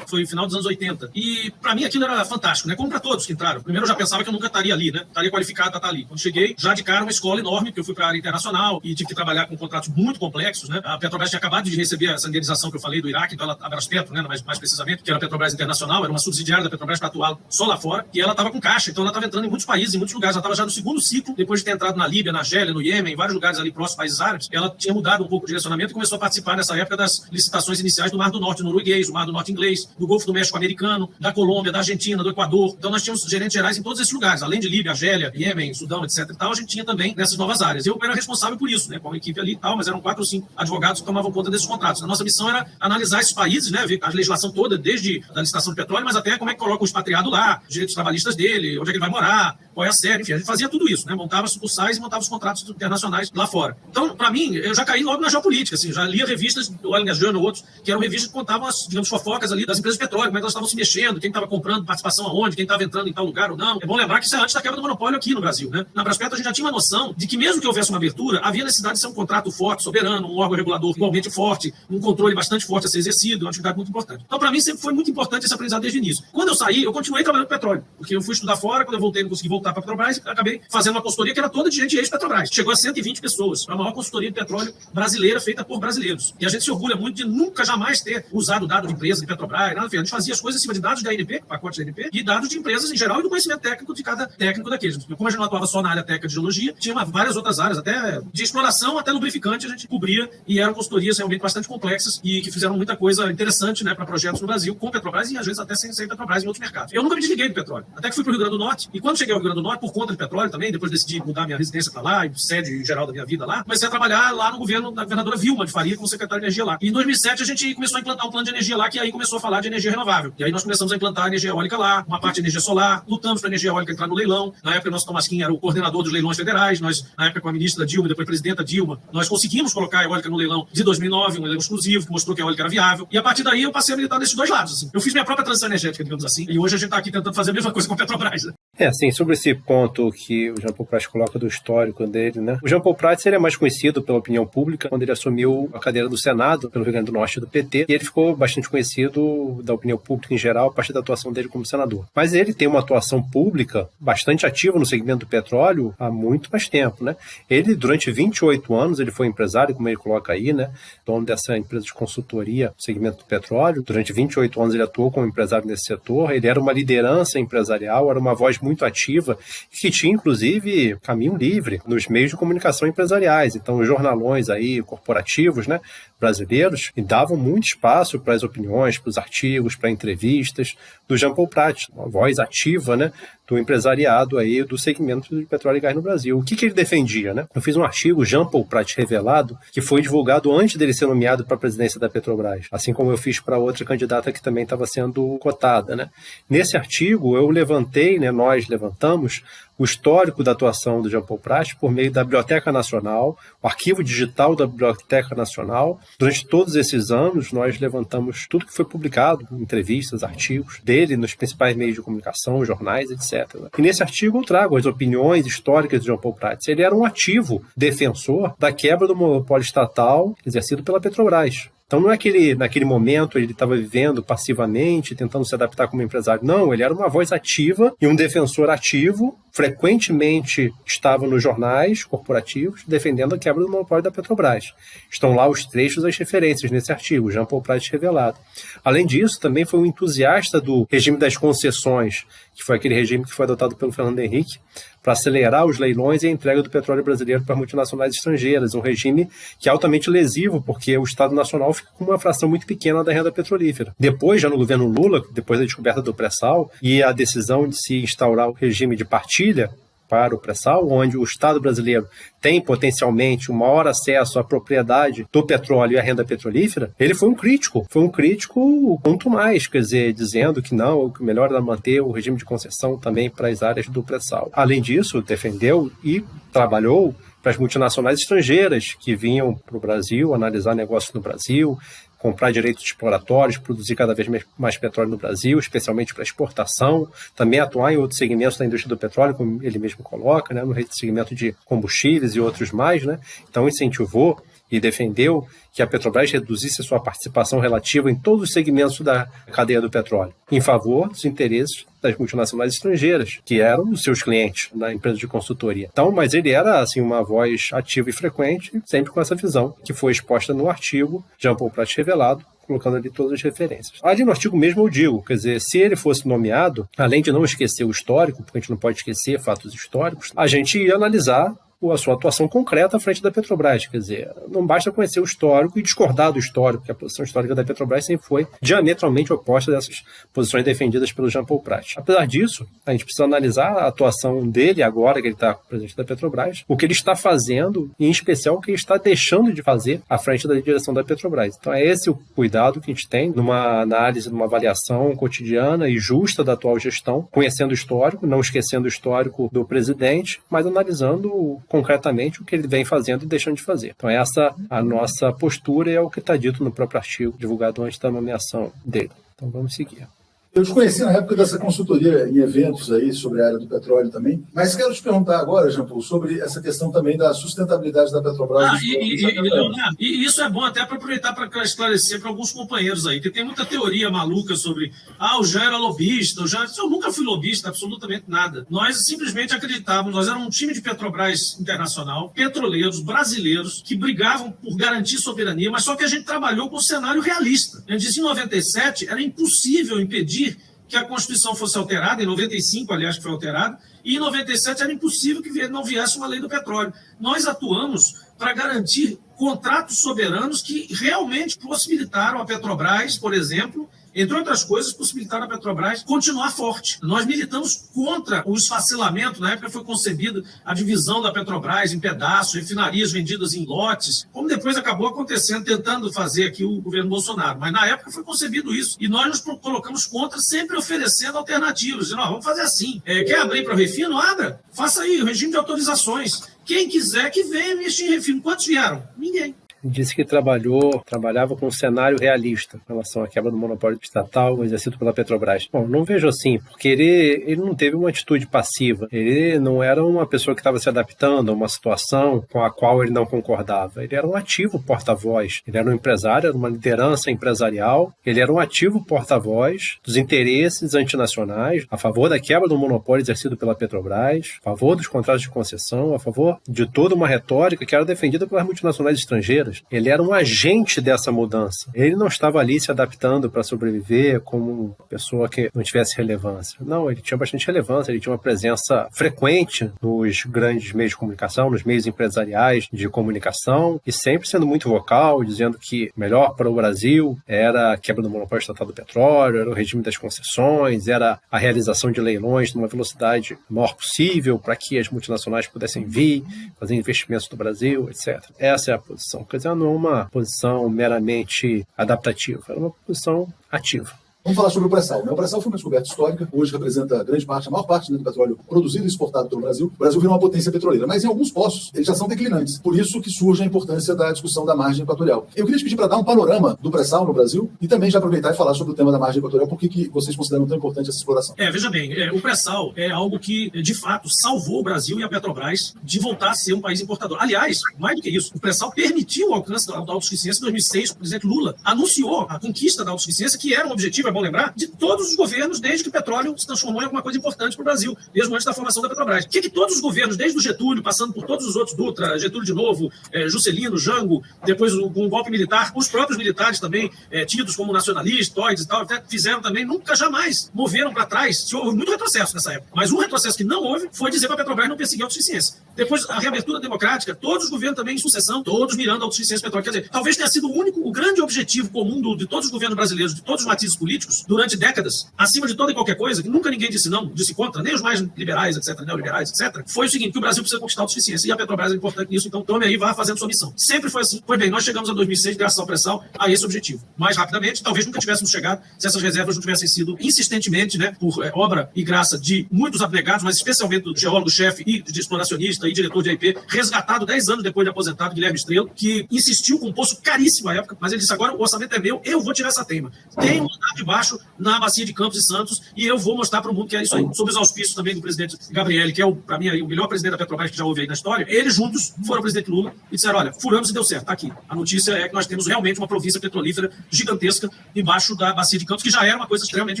foi no final dos anos 80. E para mim aquilo era fantástico, né? Como para todos que entraram. Primeiro eu já pensava que eu nunca estaria ali, né? Estaria qualificado para estar ali. Quando cheguei, já de cara uma escola enorme, porque eu fui para a área internacional e tive que trabalhar com contratos muito complexos, né? A Petrobras tinha acabado de receber essa indenização que eu falei do Iraque, então a Braspeto, né, mais precisamente, que era a Petrobras Internacional, era uma subsidiária da Petrobras para atuar só lá fora, e ela estava com caixa, então ela estava entrando em muitos países, em muitos lugares, ela estava já no segundo ciclo, depois de ter entrado na Líbia, na Argélia, no Iêmen, em vários lugares ali próximos, países árabes, ela tinha mudado um pouco o direcionamento e começou a participar nessa época das licitações iniciais do Mar do Norte norueguês, do Mar do Norte inglês, do Golfo do México americano, da Colômbia, da Argentina, do Equador. Então nós tínhamos gerentes gerais em todos esses lugares, além de Líbia, Argélia, Iêmen, Sudão, etc e tal, a gente tinha também nessas novas áreas. Eu era responsável por isso, né, com a equipe ali e tal, mas eram 4 ou 5 advogados que tomavam conta desses contratos. A nossa missão era analisar esses países, né, ver a legislação toda, desde a licitação de petróleo, mas até como é que coloca o expatriado lá, os direitos trabalhistas dele, onde é que ele vai morar, qual é a sede, enfim, a gente fazia tudo isso, né, montava sucursais e montava os contratos internacionais lá fora. Então, para mim, eu já caí logo na geopolítica, assim, já lia revistas do Oil and Gas Journal, outros, que eram revistas que contavam as, digamos, fofocas ali das empresas de petróleo, como é que elas estavam se mexendo, quem estava comprando participação aonde, quem estava entrando em tal lugar ou não. É bom lembrar que isso é antes da quebra do monopólio aqui no Brasil, né. Na Braspeto a gente já tinha uma noção de que mesmo que houvesse uma abertura, havia necessidade de ser um contrato forte, soberano, um órgão regulador igualmente forte, um controle bastante forte a ser exercido, uma atividade muito importante. Então, para mim, sempre foi muito importante esse aprendizado desde o início. Quando eu saí, eu continuei trabalhando com petróleo, porque eu fui estudar fora, quando eu voltei, não consegui voltar para a Petrobras, acabei fazendo uma consultoria que era toda de gente ex-Petrobras. Chegou a 120 pessoas, a maior consultoria de petróleo brasileira feita por brasileiros. E a gente se orgulha muito de nunca jamais ter usado dado de empresa de Petrobras, nada, a gente fazia as coisas em cima de dados da ANP, pacote da ANP, e dados de empresas em geral e do conhecimento técnico de cada técnico daqueles. Como a gente não atuava só na área técnica de geologia, tinha várias outras áreas, até de exploração, até lubrificante, a gente cobria, e eram consultorias realmente bastante complexas e que fizeram muita coisa interessante, né, para projetos no Brasil com Petrobras e às vezes até sem Petrobras em outros mercados. Eu nunca me desliguei do petróleo, até que fui para o Rio Grande do Norte, e quando cheguei ao Rio Grande do Norte, por conta de petróleo também, depois decidi mudar minha residência para lá, sede geral da minha vida lá, comecei a trabalhar lá no governo da governadora Vilma de Faria como secretário de energia lá. E em 2007 a gente começou a implantar um plano de energia lá, que aí começou a falar de energia renovável. E aí nós começamos a implantar energia eólica lá, uma parte de energia solar, lutamos para a energia eólica entrar no leilão. Na época o nosso Tomasquim era o coordenador dos leilões federais, nós, na época com a ministra Dilma, depois a presidenta Dilma, nós conseguimos colocar a eólica no leilão de 2009, um leilão exclusivo, que mostrou que a eólica era viável. E a partir daí eu passei a militar nesses dois lados, assim. Eu fiz minha própria transição energética, digamos assim, e hoje a gente está aqui tentando fazer a mesma coisa com a Petrobras, né? Assim, sobre esse ponto que o Jean Paul Prats coloca do histórico dele, né? O Jean Paul Prats ele é mais conhecido pela opinião pública quando ele assumiu a cadeira do Senado pelo Rio Grande do Norte do PT, e ele ficou bastante conhecido da opinião pública em geral a partir da atuação dele como senador. Mas ele tem uma atuação pública bastante ativa no segmento do petróleo há muito mais tempo, né? Ele, durante 28 anos, ele foi empresário, como ele coloca aí, né? Dono dessa empresa de consultoria no segmento do petróleo. Durante 28 anos ele atuou como empresário nesse setor. Ele era uma liderança empresarial, era uma voz muito ativa, que tinha, inclusive, caminho livre nos meios de comunicação empresariais. Então, os jornalões aí, corporativos, né, brasileiros, e davam muito espaço para as opiniões, para os artigos, para entrevistas do Jean Paul Prats, uma voz ativa, né, do empresariado aí do segmento de petróleo e gás no Brasil. O que ele defendia, né? Eu fiz um artigo, Jean Paul Prat Revelado, que foi divulgado antes dele ser nomeado para a presidência da Petrobras, assim como eu fiz para outra candidata que também estava sendo cotada, né? Nesse artigo eu levantei, né, nós levantamos o histórico da atuação do Jean Paul Prat por meio da Biblioteca Nacional, o arquivo digital da Biblioteca Nacional. Durante todos esses anos, nós levantamos tudo que foi publicado, entrevistas, artigos dele nos principais meios de comunicação, jornais, etc. E nesse artigo eu trago as opiniões históricas de Jean Paul Prat. Ele era um ativo defensor da quebra do monopólio estatal exercido pela Petrobras. Então não é que ele, naquele momento, ele estava vivendo passivamente, tentando se adaptar como empresário. Não, ele era uma voz ativa e um defensor ativo, frequentemente estava nos jornais corporativos defendendo a quebra do monopólio da Petrobras. Estão lá os trechos, as referências nesse artigo, Jean Paul Prat Revelado. Além disso, também foi um entusiasta do regime das concessões, que foi aquele regime que foi adotado pelo Fernando Henrique, para acelerar os leilões e a entrega do petróleo brasileiro para multinacionais estrangeiras, um regime que é altamente lesivo, porque o Estado Nacional fica com uma fração muito pequena da renda petrolífera. Depois, já no governo Lula, depois da descoberta do pré-sal e a decisão de se instaurar o regime de partilha para o pré-sal, onde o Estado brasileiro tem potencialmente um maior acesso à propriedade do petróleo e à renda petrolífera, ele foi um crítico quanto mais, quer dizer, dizendo que não, que o melhor era manter o regime de concessão também para as áreas do pré-sal. Além disso, defendeu e trabalhou para as multinacionais estrangeiras que vinham para o Brasil, analisar negócios no Brasil, comprar direitos exploratórios, produzir cada vez mais petróleo no Brasil, especialmente para exportação, também atuar em outros segmentos da indústria do petróleo, como ele mesmo coloca, né, no segmento de combustíveis e outros mais, né? Então incentivou e defendeu que a Petrobras reduzisse a sua participação relativa em todos os segmentos da cadeia do petróleo, em favor dos interesses das multinacionais estrangeiras, que eram os seus clientes na empresa de consultoria. Então, mas ele era assim uma voz ativa e frequente, sempre com essa visão, que foi exposta no artigo Jean Paul Prat Revelado, colocando ali todas as referências. Ali no artigo mesmo eu digo, quer dizer, se ele fosse nomeado, além de não esquecer o histórico, porque a gente não pode esquecer fatos históricos, a gente ia analisar a sua atuação concreta à frente da Petrobras. Quer dizer, não basta conhecer o histórico e discordar do histórico, porque a posição histórica da Petrobras sempre foi diametralmente oposta dessas posições defendidas pelo Jean Paul Prat. Apesar disso, a gente precisa analisar a atuação dele agora que ele está presidente da Petrobras, o que ele está fazendo e, em especial, o que ele está deixando de fazer à frente da direção da Petrobras. Então é esse o cuidado que a gente tem numa análise, numa avaliação cotidiana e justa da atual gestão, conhecendo o histórico, não esquecendo o histórico do presidente, mas analisando concretamente o que ele vem fazendo e deixando de fazer. Então essa a nossa postura e é o que está dito no próprio artigo divulgado antes da nomeação dele. Então vamos seguir. Eu te conheci na época dessa consultoria em eventos aí sobre a área do petróleo também, mas quero te perguntar agora, Jean Paul, sobre essa questão também da sustentabilidade da Petrobras. Leonardo, e isso é bom até para aproveitar para esclarecer para alguns companheiros aí, que tem muita teoria maluca sobre o Jean era lobista, eu nunca fui lobista, absolutamente nada. Nós simplesmente acreditávamos, nós éramos um time de Petrobras internacional, petroleiros brasileiros que brigavam por garantir soberania, mas só que a gente trabalhou com um cenário realista. A gente disse em 97 era impossível impedir que a Constituição fosse alterada, em 95, aliás, que foi alterada, e em 97 era impossível que não viesse uma lei do petróleo. Nós atuamos para garantir contratos soberanos que realmente possibilitaram a Petrobras, por exemplo, entre outras coisas, possibilitaram a Petrobras continuar forte. Nós militamos contra o esfacelamento. Na época foi concebida a divisão da Petrobras em pedaços, refinarias vendidas em lotes, como depois acabou acontecendo, tentando fazer aqui o governo Bolsonaro. Mas na época foi concebido isso. E nós nos colocamos contra, sempre oferecendo alternativas. Dizendo, vamos fazer assim. Quer abrir para refino? Abra. Faça aí o regime de autorizações. Quem quiser que venha investir em refino. Quantos vieram? Ninguém. Disse que trabalhava com um cenário realista em relação à quebra do monopólio estatal exercido pela Petrobras. Bom, não vejo assim, porque ele não teve uma atitude passiva. Ele não era uma pessoa que estava se adaptando a uma situação com a qual ele não concordava. Ele era um ativo porta-voz. Ele era um empresário, era uma liderança empresarial. Ele era um ativo porta-voz dos interesses antinacionais, a favor da quebra do monopólio exercido pela Petrobras, a favor dos contratos de concessão, a favor de toda uma retórica que era defendida pelas multinacionais estrangeiras. mudanças. Ele era um agente dessa mudança. Ele não estava ali se adaptando para sobreviver como uma pessoa que não tivesse relevância. Não, ele tinha bastante relevância, ele tinha uma presença frequente nos grandes meios de comunicação, nos meios empresariais de comunicação, e sempre sendo muito vocal, dizendo que o melhor para o Brasil era a quebra do monopólio estatal do petróleo, era o regime das concessões, era a realização de leilões numa velocidade maior possível para que as multinacionais pudessem vir, fazer investimentos no Brasil, etc. Essa é a posição. Quer dizer, não é uma posição meramente adaptativa, era uma posição ativa. Vamos falar sobre o pré-sal. O pré-sal foi uma descoberta histórica, hoje representa grande parte, a maior parte do petróleo produzido e exportado pelo Brasil. O Brasil virou uma potência petroleira, mas em alguns poços eles já são declinantes. Por isso que surge a importância da discussão da margem equatorial. Eu queria te pedir para dar um panorama do pré-sal no Brasil e também já aproveitar e falar sobre o tema da margem equatorial, por que vocês consideram tão importante essa exploração. Veja bem, o pré-sal é algo que, de fato, salvou o Brasil e a Petrobras de voltar a ser um país importador. Aliás, mais do que isso, o pré-sal permitiu o alcance da autossuficiência em 2006. O presidente Lula anunciou a conquista da autossuficiência, que era um objetivo, é bom lembrar, de todos os governos, desde que o petróleo se transformou em alguma coisa importante para o Brasil, mesmo antes da formação da Petrobras. O que todos os governos, desde o Getúlio, passando por todos os outros, Dutra, Getúlio de novo, Juscelino, Jango, depois com o golpe militar, os próprios militares também, tidos como nacionalistas, toides e tal, até fizeram também, nunca jamais moveram para trás. Houve muito retrocesso nessa época, mas um retrocesso que não houve foi dizer para a Petrobras não perseguir a autossuficiência. Depois, a reabertura democrática, todos os governos também em sucessão, todos mirando a autossuficiência petróleo. Quer dizer, talvez tenha sido o grande objetivo comum de todos os governos brasileiros, de todos os matizes políticos, durante décadas, acima de toda e qualquer coisa, que nunca ninguém disse não, disse contra, nem os mais liberais, etc., neoliberais, etc., foi o seguinte, que o Brasil precisa conquistar a autossuficiência, e a Petrobras é importante nisso, então tome aí e vá fazendo sua missão. Sempre foi assim. Pois bem, nós chegamos a 2006, graças ao pré-sal, a esse objetivo. Mais rapidamente, talvez nunca tivéssemos chegado se essas reservas não tivessem sido insistentemente, por obra e graça de muitos abnegados, mas especialmente do geólogo-chefe e de exploracionista e diretor de AIP, resgatado 10 anos depois de aposentado, Guilherme Estrela, que insistiu com um poço caríssimo à época, mas ele disse, agora o orçamento é meu, eu vou tirar essa teima. Tem um andar de baixo na bacia de Campos e Santos, e eu vou mostrar para o mundo que é isso aí. Sob os auspícios também do presidente Gabrielli, que é, para mim, o melhor presidente da Petrobras que já houve aí na história, eles juntos foram ao presidente Lula e disseram, olha, furamos e deu certo, tá aqui. A notícia é que nós temos realmente uma província petrolífera gigantesca embaixo da bacia de Campos, que já era uma coisa extremamente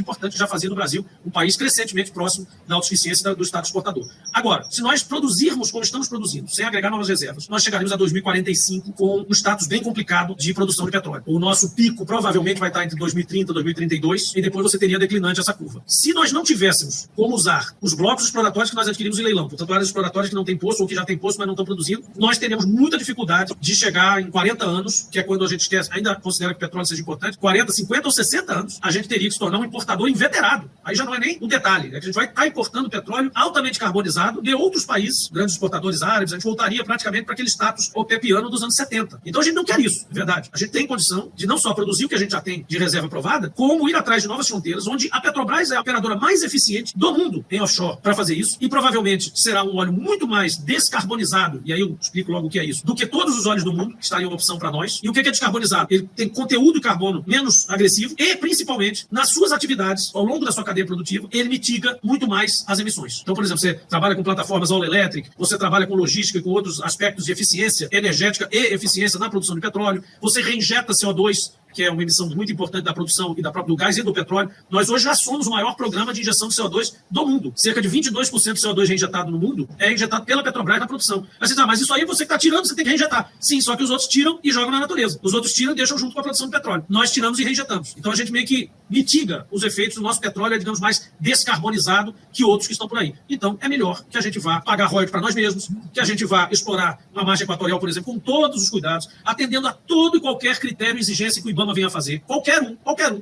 importante, já fazia do Brasil um país crescentemente próximo da autossuficiência do Estado exportador. Agora, se nós produzirmos como estamos produzindo, sem agregar novas reservas, nós chegaremos a 2045 com um status bem complicado de produção de petróleo. O nosso pico provavelmente vai estar entre 2030 e 2032, e depois você teria declinante essa curva. Se nós não tivéssemos como usar os blocos exploratórios que nós adquirimos em leilão, portanto, áreas exploratórias que não têm poço ou que já têm poço, mas não estão produzindo, nós teríamos muita dificuldade de chegar em 40 anos, que é quando a gente ainda considera que o petróleo seja importante, 40, 50 ou 60 anos, a gente teria que se tornar um importador inveterado. Aí já não é nem um detalhe, é que a gente vai estar importando petróleo altamente carbonizado de outros países, grandes exportadores árabes, a gente voltaria praticamente para aquele status opepiano dos anos 70. Então a gente não quer isso, é verdade. A gente tem condição de não só produzir o que a gente já tem de reserva aprovada, como ir atrás de novas fronteiras, onde a Petrobras é a operadora mais eficiente do mundo em offshore para fazer isso, e provavelmente será um óleo muito mais descarbonizado, e aí eu explico logo o que é isso, do que todos os óleos do mundo, que estariam uma opção para nós. E o que é descarbonizado? Ele tem conteúdo de carbono menos agressivo e, principalmente, nas suas atividades, ao longo da sua cadeia produtiva, ele mitiga muito mais as emissões. Então, por exemplo, você trabalha com plataformas all electric, você trabalha com logística e com outros aspectos de eficiência energética e eficiência na produção de petróleo, você reinjeta CO2, que é uma emissão muito importante da produção e do gás e do petróleo. Nós hoje já somos o maior programa de injeção de CO2 do mundo. Cerca de 22% do CO2 reinjetado no mundo é injetado pela Petrobras na produção. Mas você diz, mas isso aí você que está tirando, você tem que reinjetar. Sim, só que os outros tiram e jogam na natureza. Os outros tiram e deixam junto com a produção de petróleo. Nós tiramos e reinjetamos. Então a gente meio que mitiga os efeitos do nosso petróleo, digamos, mais descarbonizado que outros que estão por aí. Então é melhor que a gente vá pagar royalties para nós mesmos, que a gente vá explorar uma margem equatorial, por exemplo, com todos os cuidados, atendendo a todo e qualquer critério e exigência que o IBAMA venha a fazer. Qualquer um.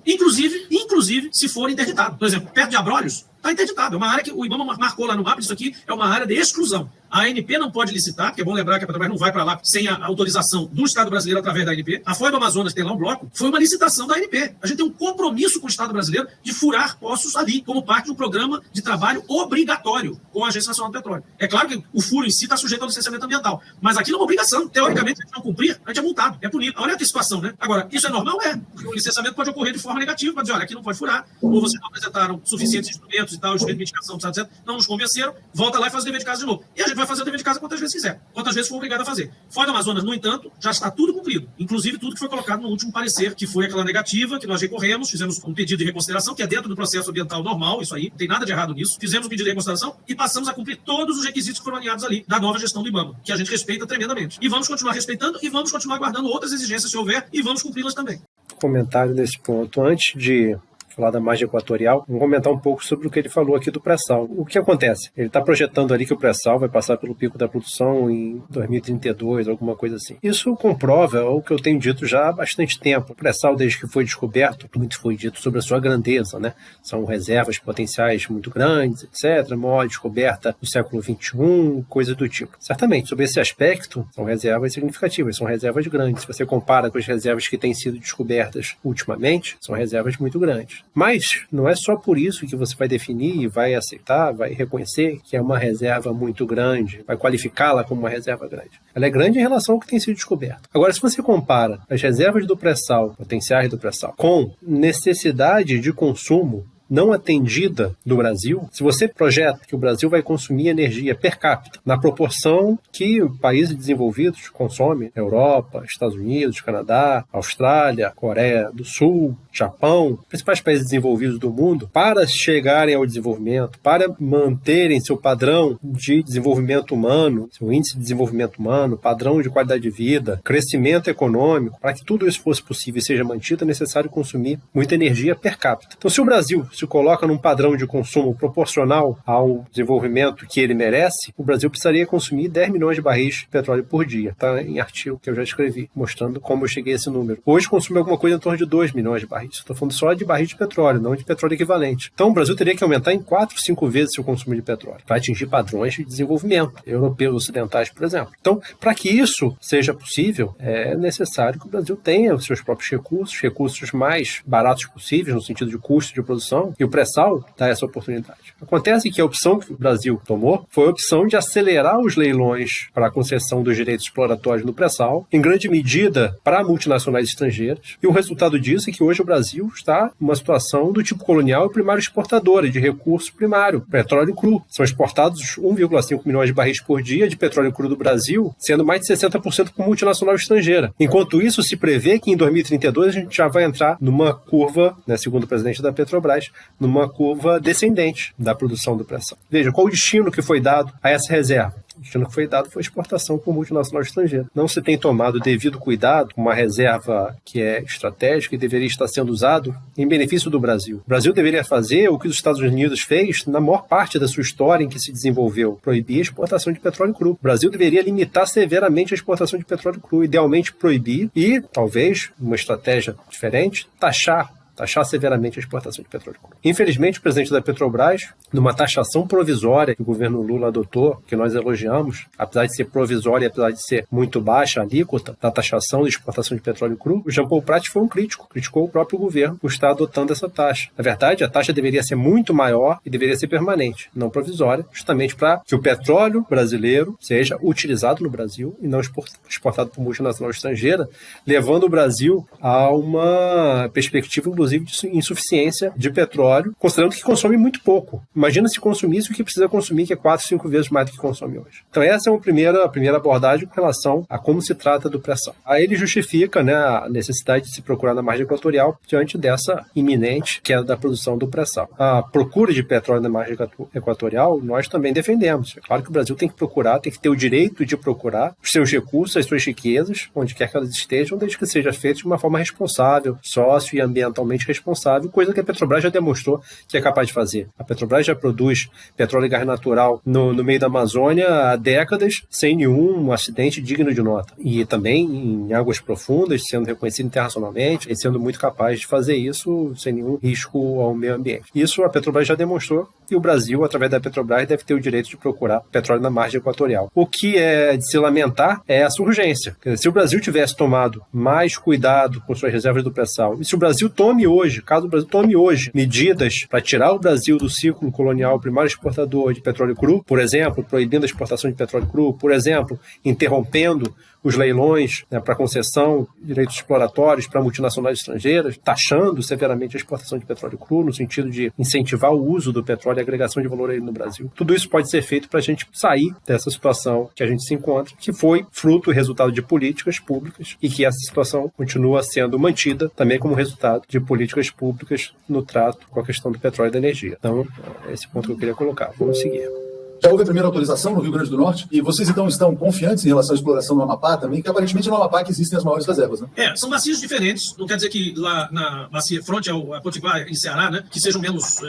Inclusive se for interditado. Por exemplo, perto de Abrolhos, está interditado. É uma área que o IBAMA marcou lá no mapa, isso aqui é uma área de exclusão. A ANP não pode licitar, porque é bom lembrar que a Petrobras não vai para lá sem a autorização do Estado brasileiro através da ANP. A Foz do Amazonas tem lá um bloco, foi uma licitação da ANP. A gente tem um compromisso com o Estado brasileiro de furar poços ali, como parte de um programa de trabalho obrigatório com a Agência Nacional do Petróleo. É claro que o furo em si está sujeito ao licenciamento ambiental, mas aquilo é uma obrigação. Teoricamente, se a gente não cumprir, a gente é multado, é punido. Olha a situação, né? Agora, isso é normal? É. Porque o licenciamento pode ocorrer de forma negativa, para dizer, olha, aqui não pode furar, ou vocês não apresentaram suficientes instrumentos e tal, instrumento de mitigação, etc. Não nos convenceram, volta lá e faz o dever de casa de novo. E a gente vai fazer o dever de casa quantas vezes quiser, quantas vezes for obrigado a fazer. Fora do Amazonas, no entanto, já está tudo cumprido, inclusive tudo que foi colocado no último parecer, que foi aquela negativa, que nós recorremos, fizemos um pedido de reconsideração, que é dentro do processo ambiental normal, isso aí, não tem nada de errado nisso, fizemos um pedido de reconsideração e passamos a cumprir todos os requisitos que foram alinhados ali da nova gestão do IBAMA, que a gente respeita tremendamente. E vamos continuar respeitando e vamos continuar guardando outras exigências se houver e vamos cumpri-las também. Comentário nesse ponto. Antes de falar da margem equatorial, vamos comentar um pouco sobre o que ele falou aqui do pré-sal. O que acontece? Ele está projetando ali que o pré-sal vai passar pelo pico da produção em 2032, alguma coisa assim. Isso comprova o que eu tenho dito já há bastante tempo. O pré-sal, desde que foi descoberto, muito foi dito sobre a sua grandeza, né? São reservas potenciais muito grandes, etc. Maior descoberta no século XXI, coisa do tipo. Certamente, sobre esse aspecto, são reservas significativas, são reservas grandes. Se você compara com as reservas que têm sido descobertas ultimamente, são reservas muito grandes. Mas não é só por isso que você vai definir, vai aceitar, vai reconhecer que é uma reserva muito grande, vai qualificá-la como uma reserva grande. Ela é grande em relação ao que tem sido descoberto. Agora, se você compara as reservas do pré-sal, potenciais do pré-sal, com necessidade de consumo não atendida do Brasil, se você projeta que o Brasil vai consumir energia per capita na proporção que países desenvolvidos consomem, Europa, Estados Unidos, Canadá, Austrália, Coreia do Sul, Japão, principais países desenvolvidos do mundo, para chegarem ao desenvolvimento, para manterem seu padrão de desenvolvimento humano, seu índice de desenvolvimento humano, padrão de qualidade de vida, crescimento econômico, para que tudo isso fosse possível e seja mantido, é necessário consumir muita energia per capita. Então, se o Brasil se coloca num padrão de consumo proporcional ao desenvolvimento que ele merece, o Brasil precisaria consumir 10 milhões de barris de petróleo por dia. Está em artigo que eu já escrevi, mostrando como eu cheguei a esse número. Hoje consome alguma coisa em torno de 2 milhões de barris. Estou falando só de barris de petróleo, não de petróleo equivalente. Então o Brasil teria que aumentar em 4, 5 vezes seu consumo de petróleo para atingir padrões de desenvolvimento europeus ocidentais, por exemplo. Então, para que isso seja possível, é necessário que o Brasil tenha os seus próprios recursos mais baratos possíveis, no sentido de custo de produção, e o pré-sal dá essa oportunidade. Acontece que a opção que o Brasil tomou foi a opção de acelerar os leilões para a concessão dos direitos exploratórios no pré-sal, em grande medida para multinacionais estrangeiras, e o resultado disso é que hoje o Brasil está numa situação do tipo colonial e primário exportadora de recurso primário, petróleo cru. São exportados 1,5 milhões de barris por dia de petróleo cru do Brasil, sendo mais de 60% por multinacional estrangeira. Enquanto isso, se prevê que em 2032 a gente já vai entrar numa curva, né, segundo o presidente da Petrobras, numa curva descendente da produção do pré-sal. Veja, qual o destino que foi dado a essa reserva? O destino que foi dado foi exportação por multinacional estrangeira. Não se tem tomado o devido cuidado com uma reserva que é estratégica e deveria estar sendo usado em benefício do Brasil. O Brasil deveria fazer o que os Estados Unidos fez na maior parte da sua história em que se desenvolveu, proibir a exportação de petróleo cru. O Brasil deveria limitar severamente a exportação de petróleo cru, idealmente proibir e, talvez, uma estratégia diferente, taxar severamente a exportação de petróleo cru. Infelizmente, o presidente da Petrobras, numa taxação provisória que o governo Lula adotou, que nós elogiamos, apesar de ser provisória e apesar de ser muito baixa a alíquota da taxação de exportação de petróleo cru, o Jean Paul Prat foi um crítico, criticou o próprio governo por estar adotando essa taxa. Na verdade, a taxa deveria ser muito maior e deveria ser permanente, não provisória, justamente para que o petróleo brasileiro seja utilizado no Brasil e não exportado por multinacional estrangeira, levando o Brasil a uma perspectiva, inclusive, de insuficiência de petróleo, considerando que consome muito pouco. Imagina se consumisse o que precisa consumir, que é 4, 5 vezes mais do que consome hoje. Então essa é a primeira abordagem com relação a como se trata do pré-sal. Aí ele justifica, né, a necessidade de se procurar na margem equatorial diante dessa iminente queda da produção do pré-sal. A procura de petróleo na margem equatorial, nós também defendemos. É claro que o Brasil tem que procurar, tem que ter o direito de procurar os seus recursos, as suas riquezas, onde quer que elas estejam, desde que seja feito de uma forma responsável, sócio e ambientalmente responsável, coisa que a Petrobras já demonstrou que é capaz de fazer. A Petrobras já produz petróleo e gás natural no meio da Amazônia há décadas, sem nenhum acidente digno de nota. E também em águas profundas, sendo reconhecido internacionalmente, e sendo muito capaz de fazer isso sem nenhum risco ao meio ambiente. Isso a Petrobras já demonstrou, e o Brasil, através da Petrobras, deve ter o direito de procurar petróleo na margem equatorial. O que é de se lamentar é essa urgência. Se o Brasil tivesse tomado mais cuidado com suas reservas do pré-sal, e se o Brasil caso o Brasil tome hoje medidas para tirar o Brasil do ciclo colonial primário exportador de petróleo cru, por exemplo, proibindo a exportação de petróleo cru, por exemplo, interrompendo os leilões, né, para concessão, direitos exploratórios para multinacionais estrangeiras, taxando severamente a exportação de petróleo cru, no sentido de incentivar o uso do petróleo e a agregação de valor aí no Brasil. Tudo isso pode ser feito para a gente sair dessa situação que a gente se encontra, que foi fruto e resultado de políticas públicas e que essa situação continua sendo mantida também como resultado de políticas públicas no trato com a questão do petróleo e da energia. Então, é esse ponto que eu queria colocar. Vamos seguir. Já houve a primeira autorização no Rio Grande do Norte e vocês então estão confiantes em relação à exploração no Amapá também, que aparentemente no Amapá que existem as maiores reservas, né? São bacias diferentes, não quer dizer que lá na bacia fronte ao Potiguar e Ceará, né, que sejam menos